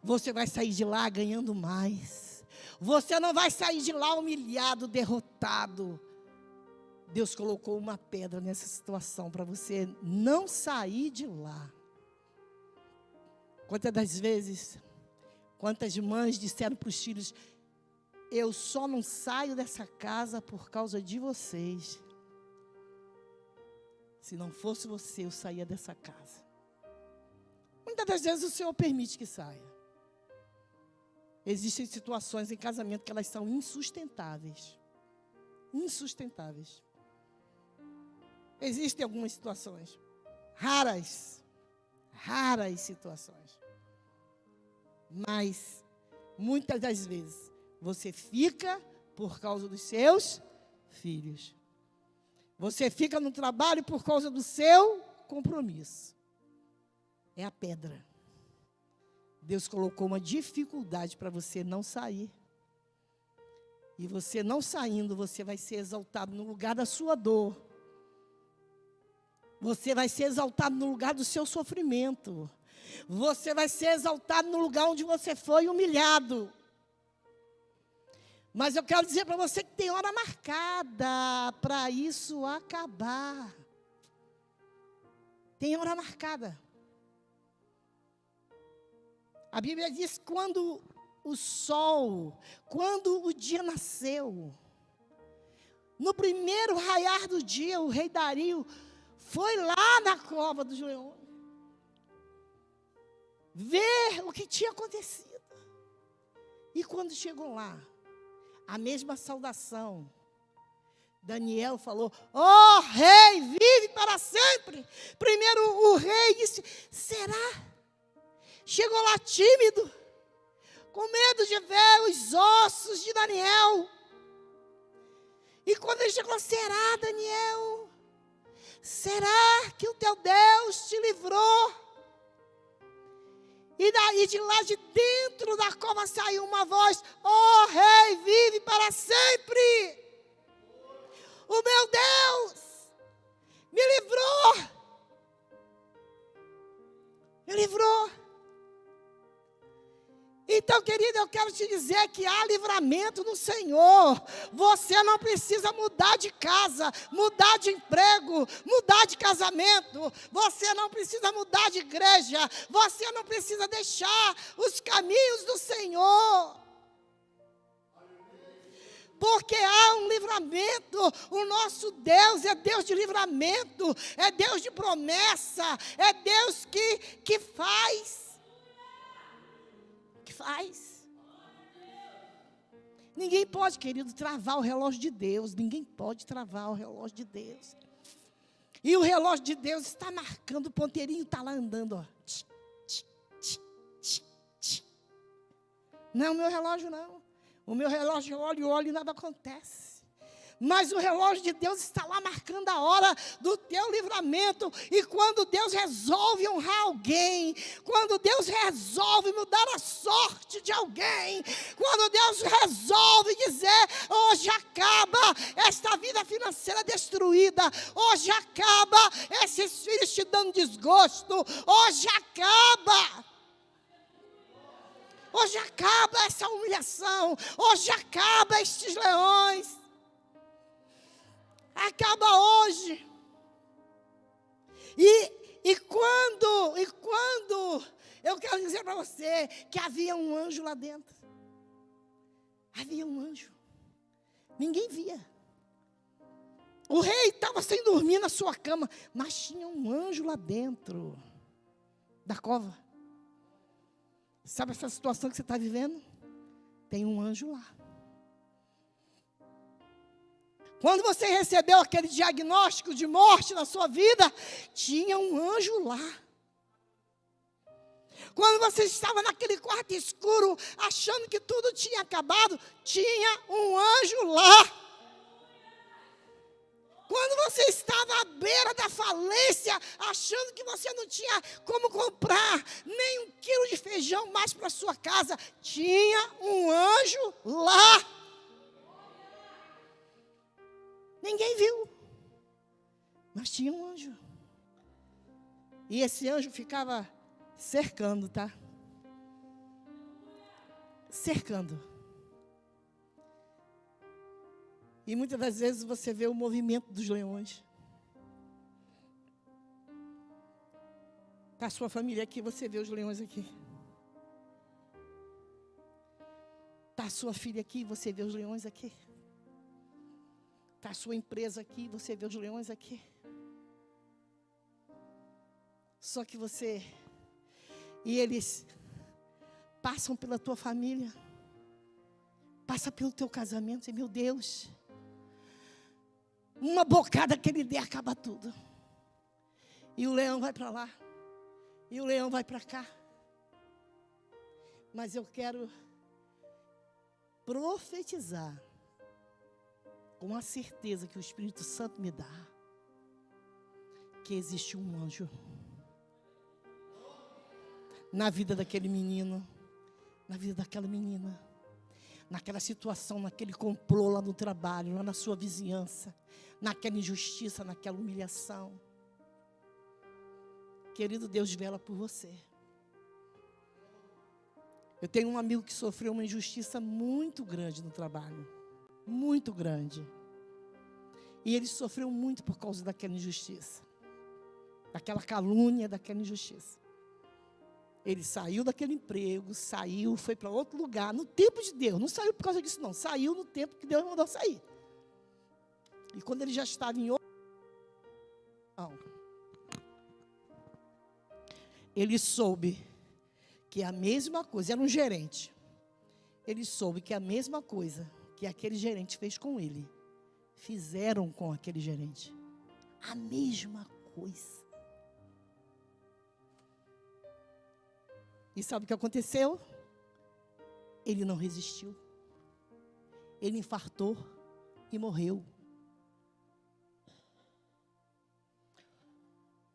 Você vai sair de lá ganhando mais. Você não vai sair de lá humilhado, derrotado. Deus colocou uma pedra nessa situação para você não sair de lá. Quantas das vezes, quantas mães disseram para os filhos, eu só não saio dessa casa por causa de vocês. Se não fosse você, eu saía dessa casa. Muitas das vezes o Senhor permite que saia. Existem situações em casamento que elas são insustentáveis. Insustentáveis. Existem algumas situações, raras situações. Mas, muitas das vezes, você fica por causa dos seus filhos. Você fica no trabalho por causa do seu compromisso. É a pedra. Deus colocou uma dificuldade para você não sair. E você não saindo, você vai ser exaltado no lugar da sua dor. Você vai ser exaltado no lugar do seu sofrimento. Você vai ser exaltado no lugar onde você foi humilhado. Mas eu quero dizer para você que tem hora marcada para isso acabar. Tem hora marcada. A Bíblia diz quando o dia nasceu, no primeiro raiar do dia, o rei Dario foi lá na cova dos leões, ver o que tinha acontecido. E quando chegou lá, a mesma saudação, Daniel falou: ó rei, vive para sempre. Primeiro o rei disse: será? Chegou lá tímido, com medo de ver os ossos de Daniel. E quando ele chegou: será, Daniel? Será que o teu Deus te livrou? E daí de lá de dentro da cova saiu uma voz: ó rei, vive para sempre. O meu Deus me livrou. Me livrou. Então, querido, eu quero te dizer que há livramento no Senhor. Você não precisa mudar de casa, mudar de emprego, mudar de casamento. Você não precisa mudar de igreja. Você não precisa deixar os caminhos do Senhor. Porque há um livramento. O nosso Deus é Deus de livramento, é Deus de promessa, é Deus que faz. Ninguém pode, querido, travar o relógio de Deus. Ninguém pode travar o relógio de Deus. E o relógio de Deus está marcando, o ponteirinho está lá andando, ó. Não, o meu relógio não. O meu relógio olha e nada acontece. Mas o relógio de Deus está lá marcando a hora do teu livramento. E quando Deus resolve honrar alguém, quando Deus resolve mudar a sorte de alguém, quando Deus resolve dizer: hoje acaba esta vida financeira destruída, hoje acaba esses filhos te dando desgosto, hoje acaba. Hoje acaba essa humilhação, hoje acaba estes leões. Acaba hoje. E quando eu quero dizer para você que havia um anjo lá dentro. Havia um anjo. Ninguém via. O rei estava sem dormir na sua cama, mas tinha um anjo lá dentro da cova. Sabe essa situação que você está vivendo? Tem um anjo lá. Quando você recebeu aquele diagnóstico de morte na sua vida, tinha um anjo lá. Quando você estava naquele quarto escuro, achando que tudo tinha acabado, tinha um anjo lá. Quando você estava à beira da falência, achando que você não tinha como comprar nem 1 quilo de feijão mais para sua casa, tinha um anjo lá. Ninguém viu, mas tinha um anjo. E esse anjo ficava cercando, tá? Cercando. E muitas das vezes você vê o movimento dos leões. Está a sua família aqui, você vê os leões aqui. Está a sua filha aqui, você vê os leões aqui. Está a sua empresa aqui, você vê os leões aqui. Só que eles passam pela tua família, passam pelo teu casamento, e meu Deus, Uma bocada que ele der, acaba tudo. E o leão vai para lá. E o leão vai para cá. Mas eu quero profetizar com a certeza que o Espírito Santo me dá, que existe um anjo na vida daquele menino, na vida daquela menina, naquela situação, naquele complô lá no trabalho, lá na sua vizinhança, naquela injustiça, naquela humilhação. Querido, Deus vela por você. Eu tenho um amigo que sofreu uma injustiça muito grande no trabalho. Muito grande. E ele sofreu muito por causa daquela injustiça. Daquela calúnia, daquela injustiça. Ele saiu daquele emprego, foi para outro lugar, no tempo de Deus. Não saiu por causa disso, não. Saiu no tempo que Deus mandou sair. E quando ele já estava em outro... Não. Ele soube que a mesma coisa, era um gerente. Ele soube que a mesma coisa que aquele gerente fez com ele, fizeram com aquele gerente. A mesma coisa. E sabe o que aconteceu? Ele não resistiu. Ele infartou e morreu.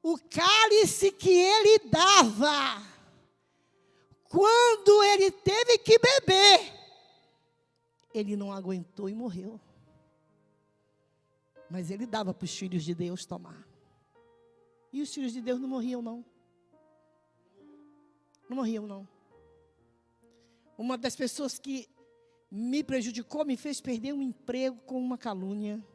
O cálice que ele dava, quando ele teve que beber, ele não aguentou e morreu. Mas ele dava para os filhos de Deus tomar. E os filhos de Deus não morriam, não. Não morriam, não. Uma das pessoas que me prejudicou, me fez perder um emprego com uma calúnia.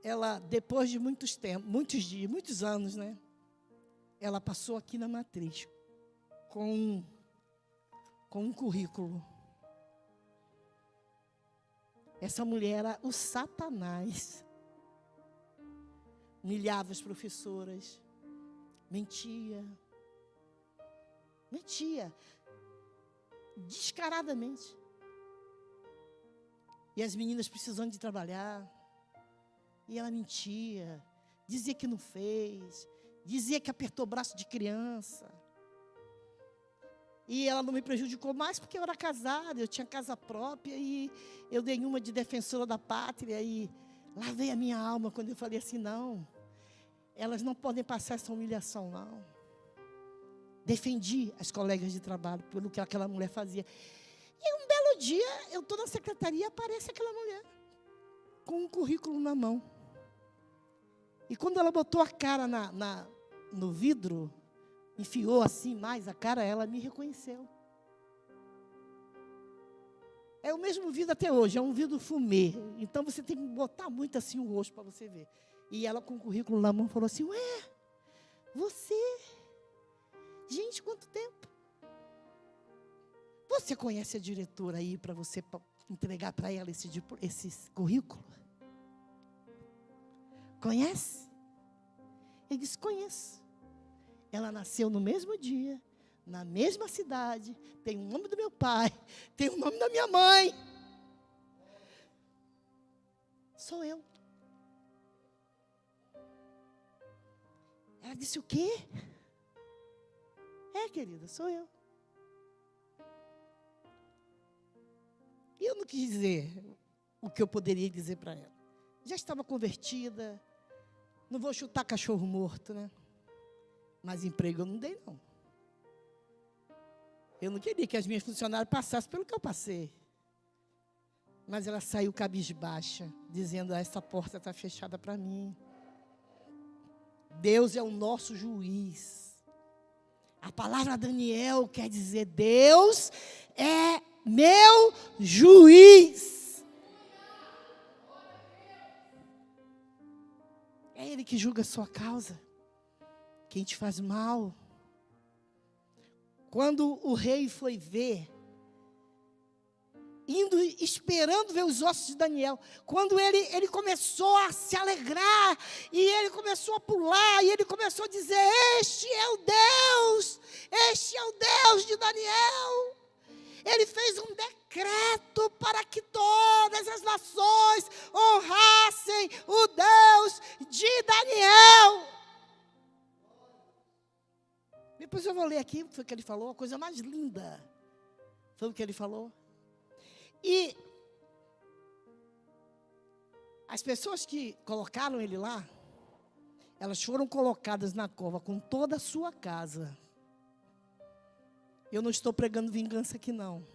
Ela, depois de muitos anos, né? Ela passou aqui na matriz com um currículo. Essa mulher era o Satanás. Humilhava as professoras. Mentia. Descaradamente. E as meninas precisando de trabalhar. E ela mentia. Dizia que não fez. Dizia que apertou o braço de criança. E ela não me prejudicou mais porque eu era casada, eu tinha casa própria e eu dei uma de defensora da pátria e lavei a minha alma quando eu falei assim, não, elas não podem passar essa humilhação, não. Defendi as colegas de trabalho pelo que aquela mulher fazia. E um belo dia, eu estou na secretaria e aparece aquela mulher com um currículo na mão. E quando ela botou a cara no vidro, enfiou assim mais a cara, ela me reconheceu. É o mesmo vidro até hoje, é um vidro fumê. Então você tem que botar muito assim o rosto para você ver. E ela com o currículo na mão falou assim, ué, você? Gente, quanto tempo? Você conhece a diretora aí para você entregar para ela esse currículo? Conhece? Ele disse, conheço. Ela nasceu no mesmo dia, na mesma cidade, tem o nome do meu pai, tem o nome da minha mãe. Sou eu. Ela disse, o quê? É, querida, sou eu. E eu não quis dizer o que eu poderia dizer para ela. Já estava convertida, não vou chutar cachorro morto, né? Mas emprego eu não dei, não. Eu não queria que as minhas funcionárias passassem pelo que eu passei. Mas ela saiu cabisbaixa, dizendo, essa porta está fechada para mim. Deus é o nosso juiz. A palavra Daniel quer dizer, Deus é meu juiz. É Ele que julga a sua causa. Quem te faz mal. Quando o rei foi ver, esperando ver os ossos de Daniel, quando ele começou a se alegrar, e ele começou a pular, e ele começou a dizer, este é o Deus de Daniel, Ele fez um decreto para que todas as nações honrassem o Deus de Daniel. Depois eu vou ler aqui o que ele falou, a coisa mais linda foi o que ele falou. E as pessoas que colocaram ele lá, elas foram colocadas na cova com toda a sua casa. Eu não estou pregando vingança aqui não,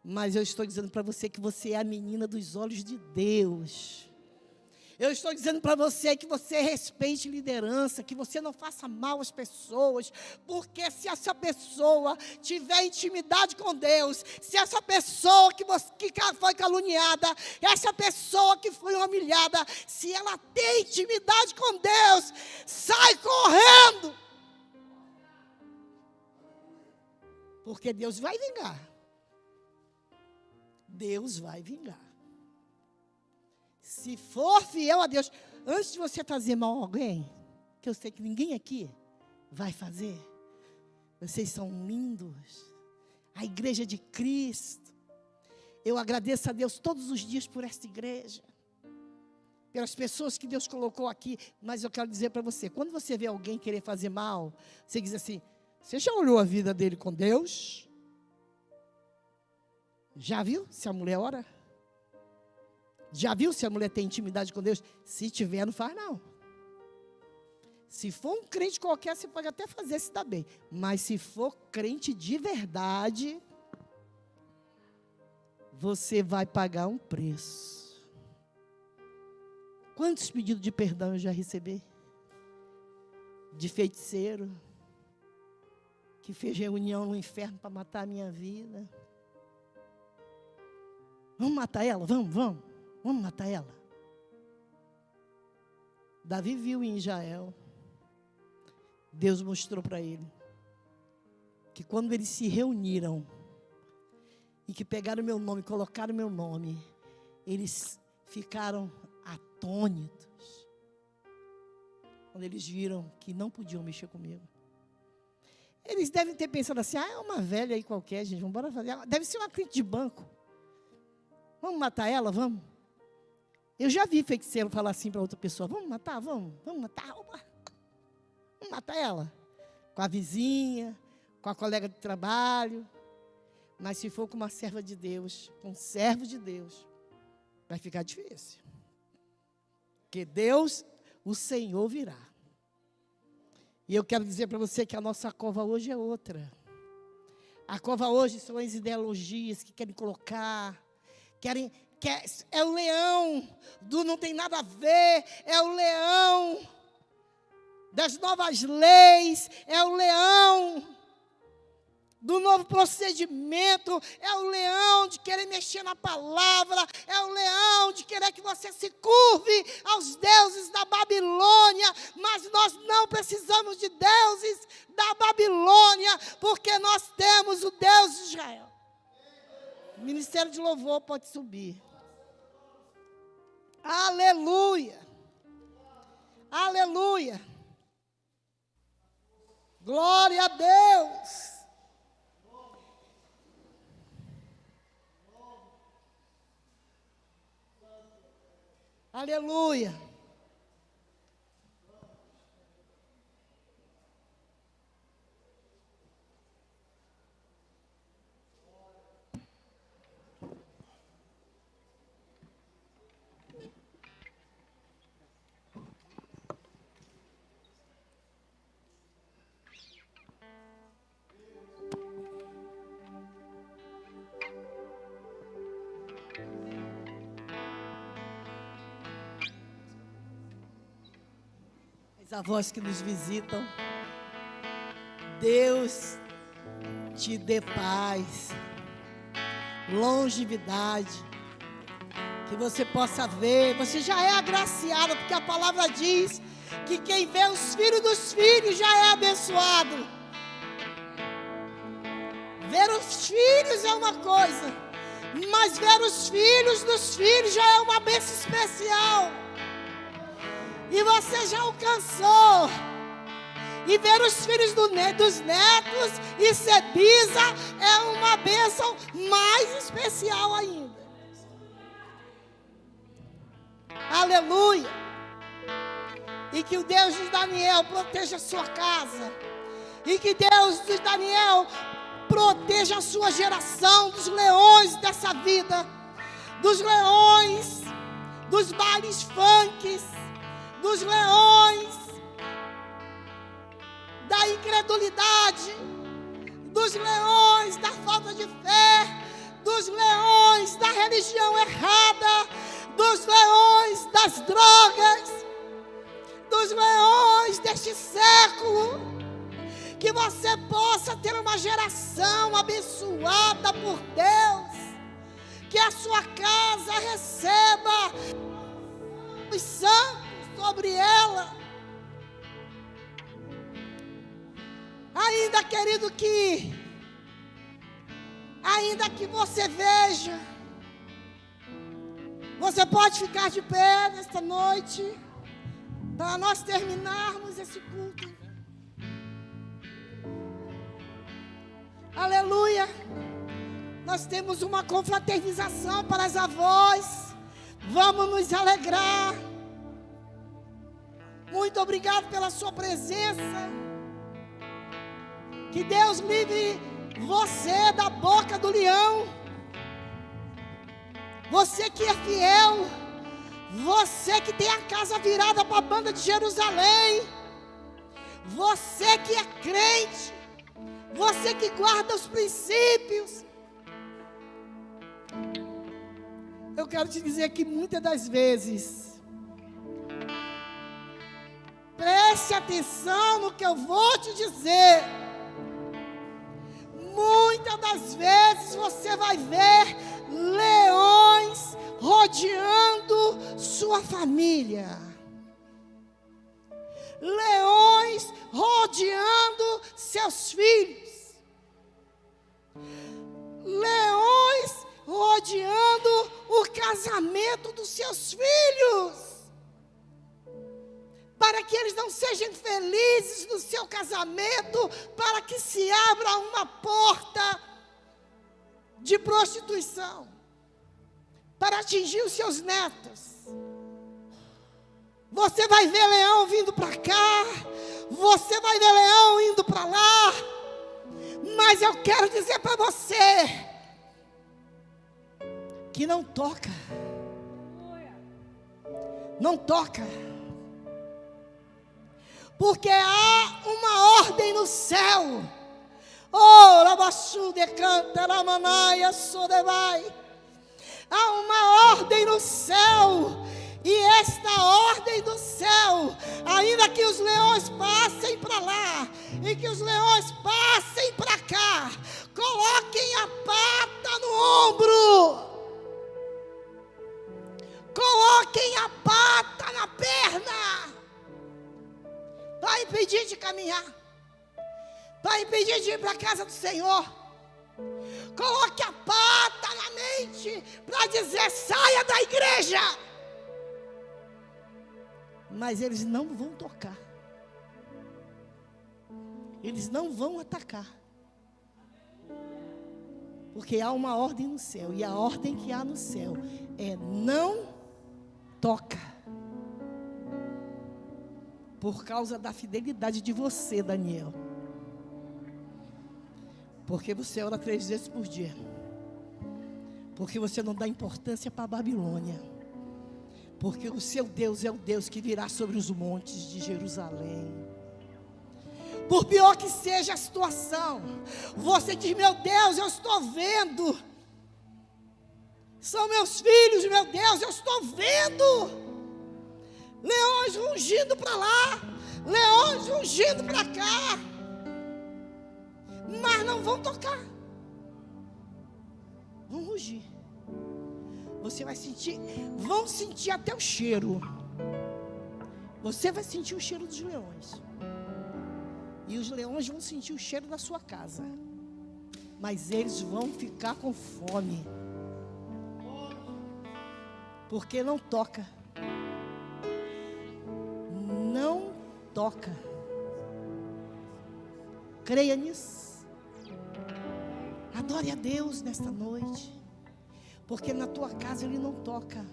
mas eu estou dizendo para você que você é a menina dos olhos de Deus. Eu estou dizendo para você que você respeite liderança, que você não faça mal às pessoas, porque se essa pessoa tiver intimidade com Deus, se essa pessoa que foi caluniada, essa pessoa que foi humilhada, se ela tem intimidade com Deus, sai correndo, porque Deus vai vingar. Deus vai vingar. Se for fiel a Deus, antes de você fazer mal a alguém, que eu sei que ninguém aqui vai fazer, vocês são lindos, a igreja de Cristo, eu agradeço a Deus todos os dias por esta igreja, pelas pessoas que Deus colocou aqui, mas eu quero dizer para você, quando você vê alguém querer fazer mal, você diz assim, você já olhou a vida dele com Deus? Já viu se a mulher ora? Já viu se a mulher tem intimidade com Deus? Se tiver, não faz não. Se for um crente qualquer, você pode até fazer se dá bem. Mas se for crente de verdade, você vai pagar um preço. Quantos pedidos de perdão eu já recebi? De feiticeiro, que fez reunião no inferno para matar a minha vida. Vamos matar ela? Vamos matar ela. Davi viu em Israel, Deus mostrou para ele, que quando eles se reuniram, e que pegaram meu nome, colocaram meu nome, eles ficaram atônitos, quando eles viram que não podiam mexer comigo. Eles devem ter pensado assim, é uma velha aí qualquer, gente, vamos embora fazer, deve ser uma cliente de banco. Vamos matar ela, vamos. Eu já vi feiticeiro falar assim para outra pessoa, vamos matar, vamos matar, vamos matar ela. Com a vizinha, com a colega de trabalho. Mas se for com uma serva de Deus, com um servo de Deus, vai ficar difícil. Porque Deus, o Senhor virá. E eu quero dizer para você que a nossa cova hoje é outra. A cova hoje são as ideologias que querem colocar, é o leão do não tem nada a ver, é o leão das novas leis, é o leão do novo procedimento, é o leão de querer mexer na palavra, é o leão de querer que você se curve aos deuses da Babilônia, mas nós não precisamos de deuses da Babilônia, porque nós temos o Deus de Israel. O ministério de louvor pode subir. Aleluia. Aleluia. Glória a Deus. Aleluia. As avós que nos visitam, Deus te dê paz, longevidade, que você possa ver, você já é agraciado, porque a palavra diz que quem vê os filhos dos filhos já é abençoado. Ver os filhos é uma coisa, mas ver os filhos dos filhos já é uma bênção especial. E você já alcançou. E ver os filhos dos netos e ser bisa é uma bênção mais especial ainda. Aleluia. E que o Deus de Daniel proteja a sua casa. E que Deus de Daniel proteja a sua geração dos leões dessa vida. Dos leões, dos bailes funks, dos leões da incredulidade, dos leões da falta de fé, dos leões da religião errada, dos leões das drogas, dos leões deste século. Que você possa ter uma geração abençoada por Deus, que a sua casa receba os santos sobre ela. Ainda, querido, ainda que você veja, você pode ficar de pé nesta noite, para nós terminarmos esse culto. Aleluia. Nós temos uma confraternização para as avós. Vamos nos alegrar. Muito obrigado pela sua presença. Que Deus livre você da boca do leão. Você que é fiel. Você que tem a casa virada para a banda de Jerusalém. Você que é crente. Você que guarda os princípios. Eu quero te dizer que muitas das vezes, preste atenção no que eu vou te dizer. Muitas das vezes você vai ver leões rodeando sua família. Leões rodeando seus filhos. Leões rodeando o casamento dos seus filhos. Para que eles não sejam felizes no seu casamento, para que se abra uma porta de prostituição, para atingir os seus netos. Você vai ver leão vindo para cá, você vai ver leão indo para lá, mas eu quero dizer para você, que não toca, não toca, porque há uma ordem no céu. Oh, Labaxu de canta, Lamanaia, Sodevai. Há uma ordem no céu. E esta ordem do céu, ainda que os leões passem para lá, e que os leões passem para cá, coloquem a pata no ombro. Coloquem a pata na perna, para impedir de caminhar, para impedir de ir para a casa do Senhor. Coloque a pata na mente, para dizer: saia da igreja. Mas eles não vão tocar, eles não vão atacar, porque há uma ordem no céu, e a ordem que há no céu é: não toca. Por causa da fidelidade de você, Daniel, porque você ora 3 vezes por dia, porque você não dá importância para a Babilônia, porque o seu Deus é o Deus que virá sobre os montes de Jerusalém. Por pior que seja a situação, você diz: meu Deus, eu estou vendo, são meus filhos, meu Deus, eu estou vendo leões rugindo para lá, leões rugindo para cá, mas não vão tocar, vão rugir. Você vai sentir, vão sentir até o cheiro. Você vai sentir o cheiro dos leões. E os leões vão sentir o cheiro da sua casa. Mas eles vão ficar com fome. Porque não toca. Não toca. Creia nisso. Adore a Deus nesta noite. Porque na tua casa Ele não toca.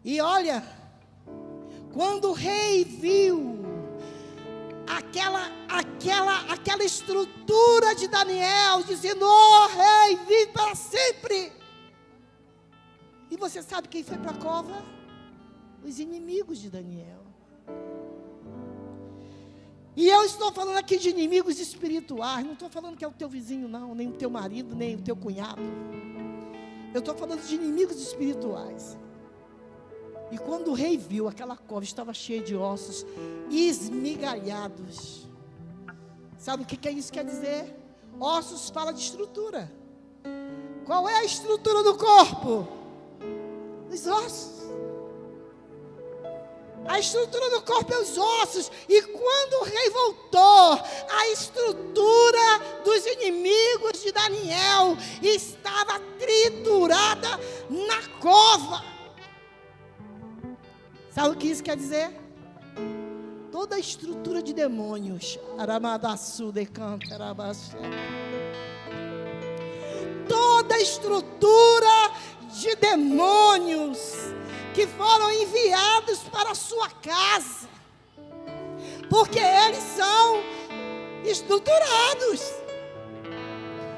E olha, quando o rei viu aquela estrutura de Daniel, dizendo: "Oh, rei, vive para sempre." E você sabe quem foi para a cova? Os inimigos de Daniel. E eu estou falando aqui de inimigos espirituais. Não estou falando que é o teu vizinho, não, nem o teu marido, nem o teu cunhado. Eu estou falando de inimigos espirituais. E quando o rei viu, aquela cova estava cheia de ossos esmigalhados. Sabe o que isso quer dizer? Ossos fala de estrutura. Qual é a estrutura do corpo? Os ossos. A estrutura do corpo é os ossos. E quando o rei voltou, a estrutura dos inimigos de Daniel estava triturada na cova. Sabe o que isso quer dizer? Toda a estrutura de demônios. Toda a estrutura de demônios que foram enviados para a sua casa. Porque eles são estruturados.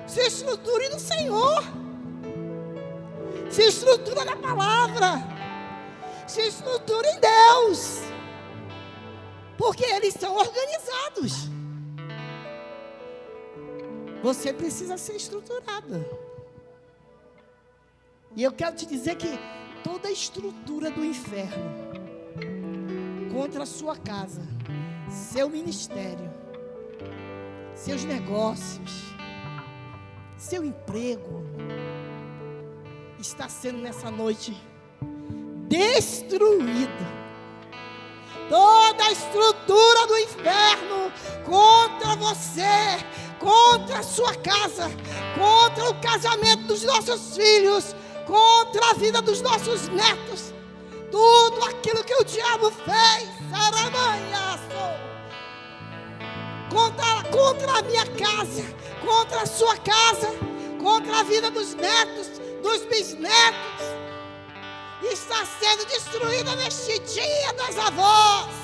Se estruture no Senhor. Se estrutura na palavra. Se estrutura em Deus. Porque eles são organizados. Você precisa ser estruturada. E eu quero te dizer que toda a estrutura do inferno contra a sua casa, seu ministério, seus negócios, seu emprego, está sendo nessa noite destruído. Toda a estrutura do inferno contra você, contra a sua casa, contra o casamento dos nossos filhos, contra a vida dos nossos netos, tudo aquilo que o diabo fez, contra a minha casa, contra a sua casa, contra a vida dos netos, dos bisnetos, está sendo destruída neste dia das avós.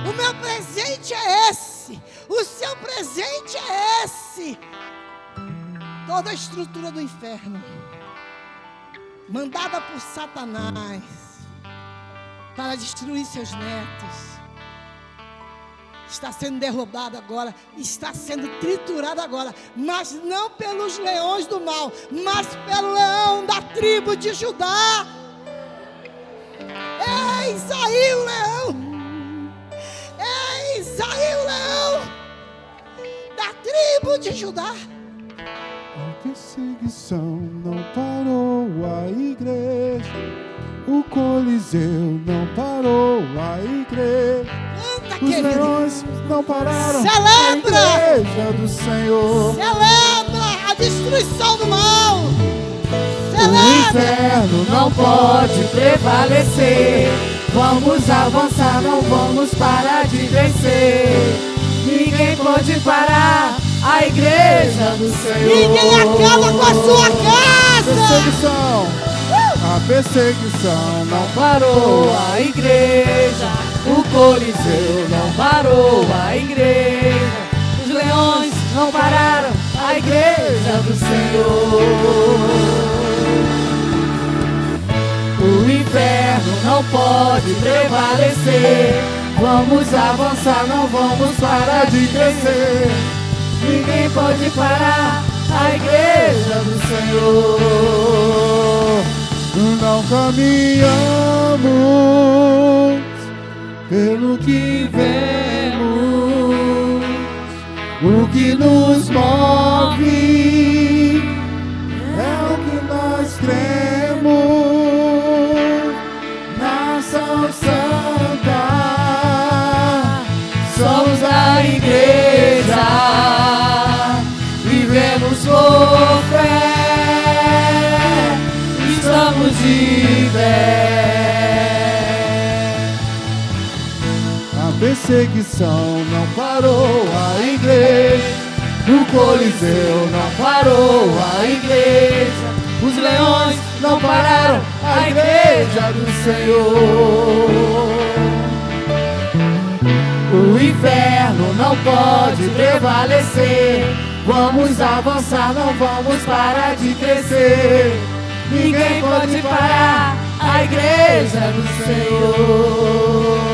O meu presente é esse, o seu presente é esse. Toda a estrutura do inferno, mandada por Satanás para destruir seus netos, está sendo derrubada agora, está sendo triturada agora, mas não pelos leões do mal, mas pelo leão da tribo de Judá. Eis aí o leão, eis aí o leão da tribo de Judá. A perseguição não parou a igreja, o Coliseu não parou a igreja, os leões não pararam Celebra a igreja do Senhor. Celebra a destruição do mal. O inferno não pode prevalecer. Vamos avançar, não vamos parar de crescer. Ninguém pode parar a igreja do Senhor. Ninguém acaba com a sua casa. A perseguição não Parou a igreja, o Coliseu não parou a igreja, os leões não pararam a igreja do Senhor. O inferno não pode prevalecer. Vamos avançar, não vamos parar de crescer. Ninguém pode parar a igreja do Senhor. Não caminhamos pelo que vemos, o que nos move é o que nós cremos. Nação Santa, Somos a igreja, vivemos por fé, estamos de pé. a perseguição não parou a igreja. O Coliseu não parou a igreja. Os leões não pararam a igreja do Senhor. O inferno não pode prevalecer. Vamos avançar, não vamos parar de crescer. Ninguém pode parar a igreja do Senhor.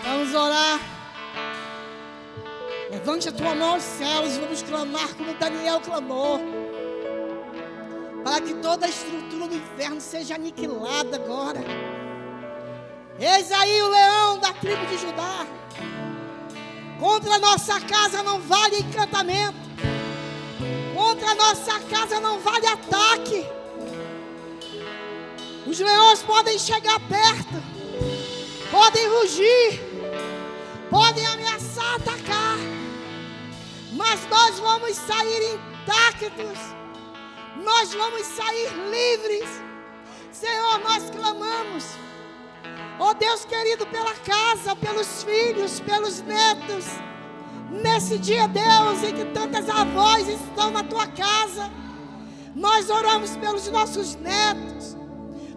Vamos orar. Levante a tua mão aos céus e vamos clamar como Daniel clamou, para que toda a estrutura do inferno seja aniquilada agora. Eis aí o leão da tribo de Judá. Contra a nossa casa não vale encantamento. Contra a nossa casa não vale ataque. Os leões podem chegar perto, podem rugir, podem ameaçar atacar, mas nós vamos sair intactos. Nós vamos sair livres. Senhor, nós clamamos, ó Deus querido, pela casa, pelos filhos, pelos netos. Nesse dia, Deus, em que tantas avós estão na tua casa, nós oramos pelos nossos netos.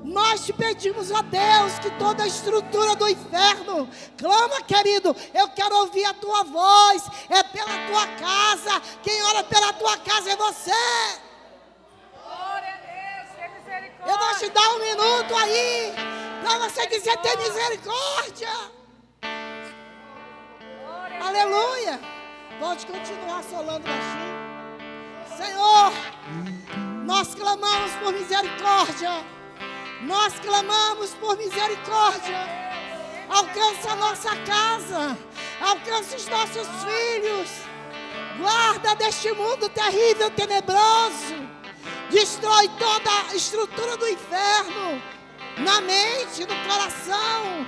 Nós te pedimos, ó Deus, que toda a estrutura do inferno, clama, querido, eu quero ouvir a tua voz, é pela tua casa. Quem ora pela tua casa é você. Eu vou te dar 1 minuto aí, para você dizer: tem misericórdia. Aleluia. Pode continuar solando baixinho. Senhor, nós clamamos por misericórdia. Nós clamamos por misericórdia. Alcança a nossa casa, alcança os nossos filhos. Guarda deste mundo terrível, tenebroso. Destrói toda a estrutura do inferno, na mente, no coração.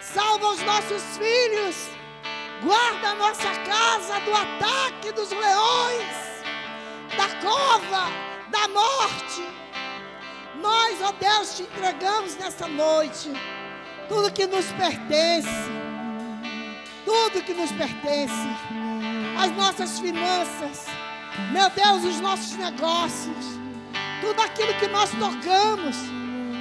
Salva os nossos filhos. Guarda a nossa casa do ataque dos leões, da cova, da morte. Nós, ó Deus, te entregamos nessa noite tudo que nos pertence. Tudo que nos pertence. As nossas finanças, meu Deus, os nossos negócios, tudo aquilo que nós tocamos,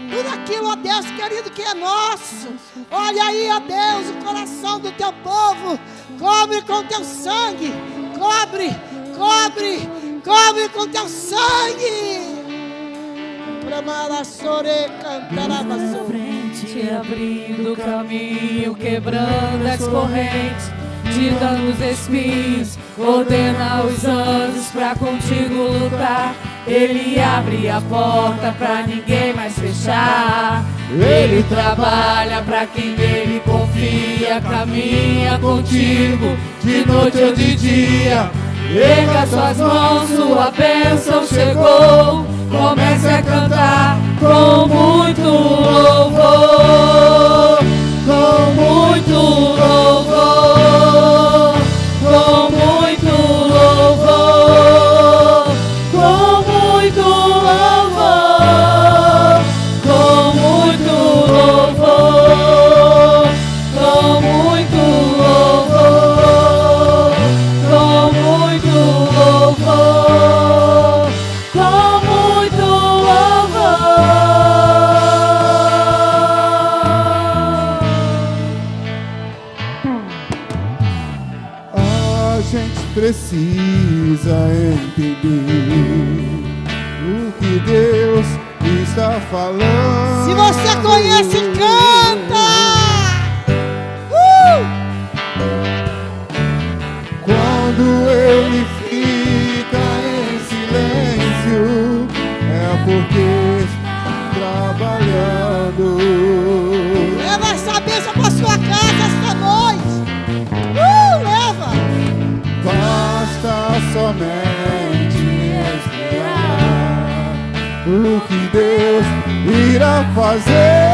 tudo aquilo, ó Deus querido, que é nosso. Olha aí, ó Deus, o coração do teu povo. Cobre com teu sangue. Cobre, cobre, cobre com teu sangue. Na frente, abrindo o caminho, quebrando as correntes, tirando os espinhos, ordena os anjos pra contigo lutar. Ele abre a porta pra ninguém mais fechar. Ele trabalha pra quem nele confia, caminha contigo de noite ou de dia. Erga suas mãos, sua bênção chegou. Comece a cantar com muito louvor, com muito louvor, com muito louvor, com muito louvor, com muito louvor, com muito louvor, com muito louvor, com muito A gente precisa entender o que Deus está falando. Se você conhece, canta. Quando ele fica em silêncio, é porque está trabalhando. Leva essa bênção para sua casa esta noite. Leva. Basta somente esperar o que Deus irá fazer.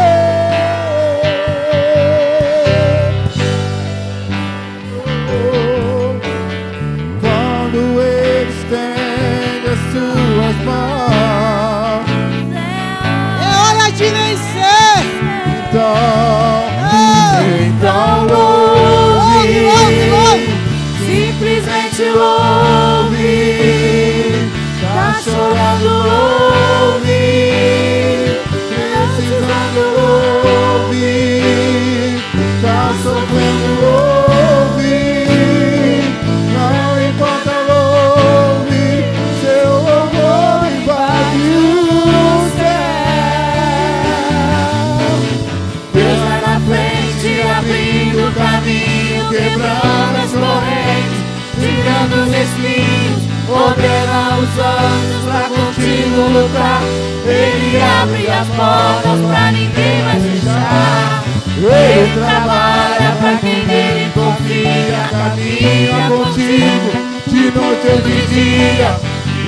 quebrando as correntes, tirando os espinhos, ordena os anjos pra contigo lutar. Ele abre as portas pra ninguém mais fechar. Ele trabalha pra quem nele confia, caminha contigo de noite ou de dia.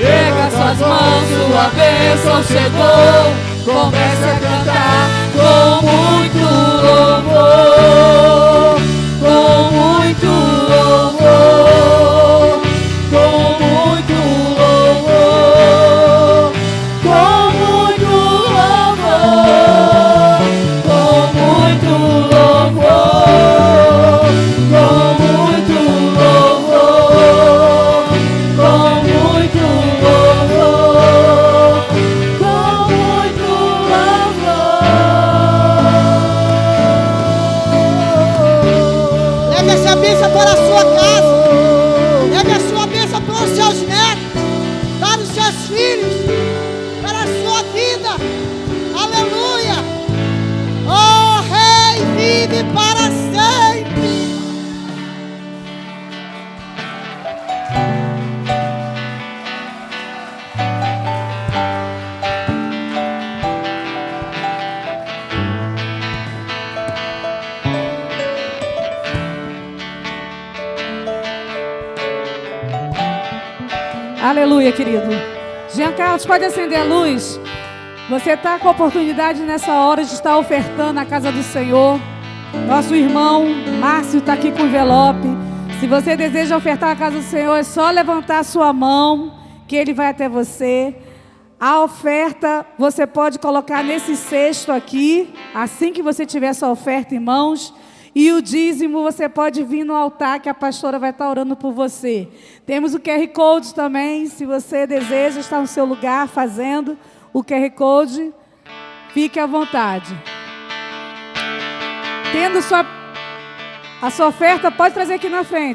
Erga suas mãos, sua bênção chegou. Comece a cantar com muito louvor, com muito louvor, com muito louvor, com muito louvor, com muito louvor, com muito louvor, com muito louvor, com muito louvor. Leve essa bênção para a sua casa. Leve a sua bênção para os seus netos, para os seus filhos, para a sua vida. Aleluia. Oh, Rei, vive para sempre. Aleluia, querido. Jean Carlos, pode acender a luz? Você está com a oportunidade nessa hora de estar ofertando a casa do Senhor. Nosso irmão Márcio está aqui com o envelope. Se você deseja ofertar a casa do Senhor, é só levantar a sua mão, que ele vai até você. A oferta você pode colocar nesse cesto aqui, assim que você tiver sua oferta em mãos. E o dízimo você pode vir no altar, que a pastora vai estar orando por você. Temos o QR Code também, se você deseja estar no seu lugar fazendo o QR Code, fique à vontade. Tendo a sua oferta, pode trazer aqui na frente.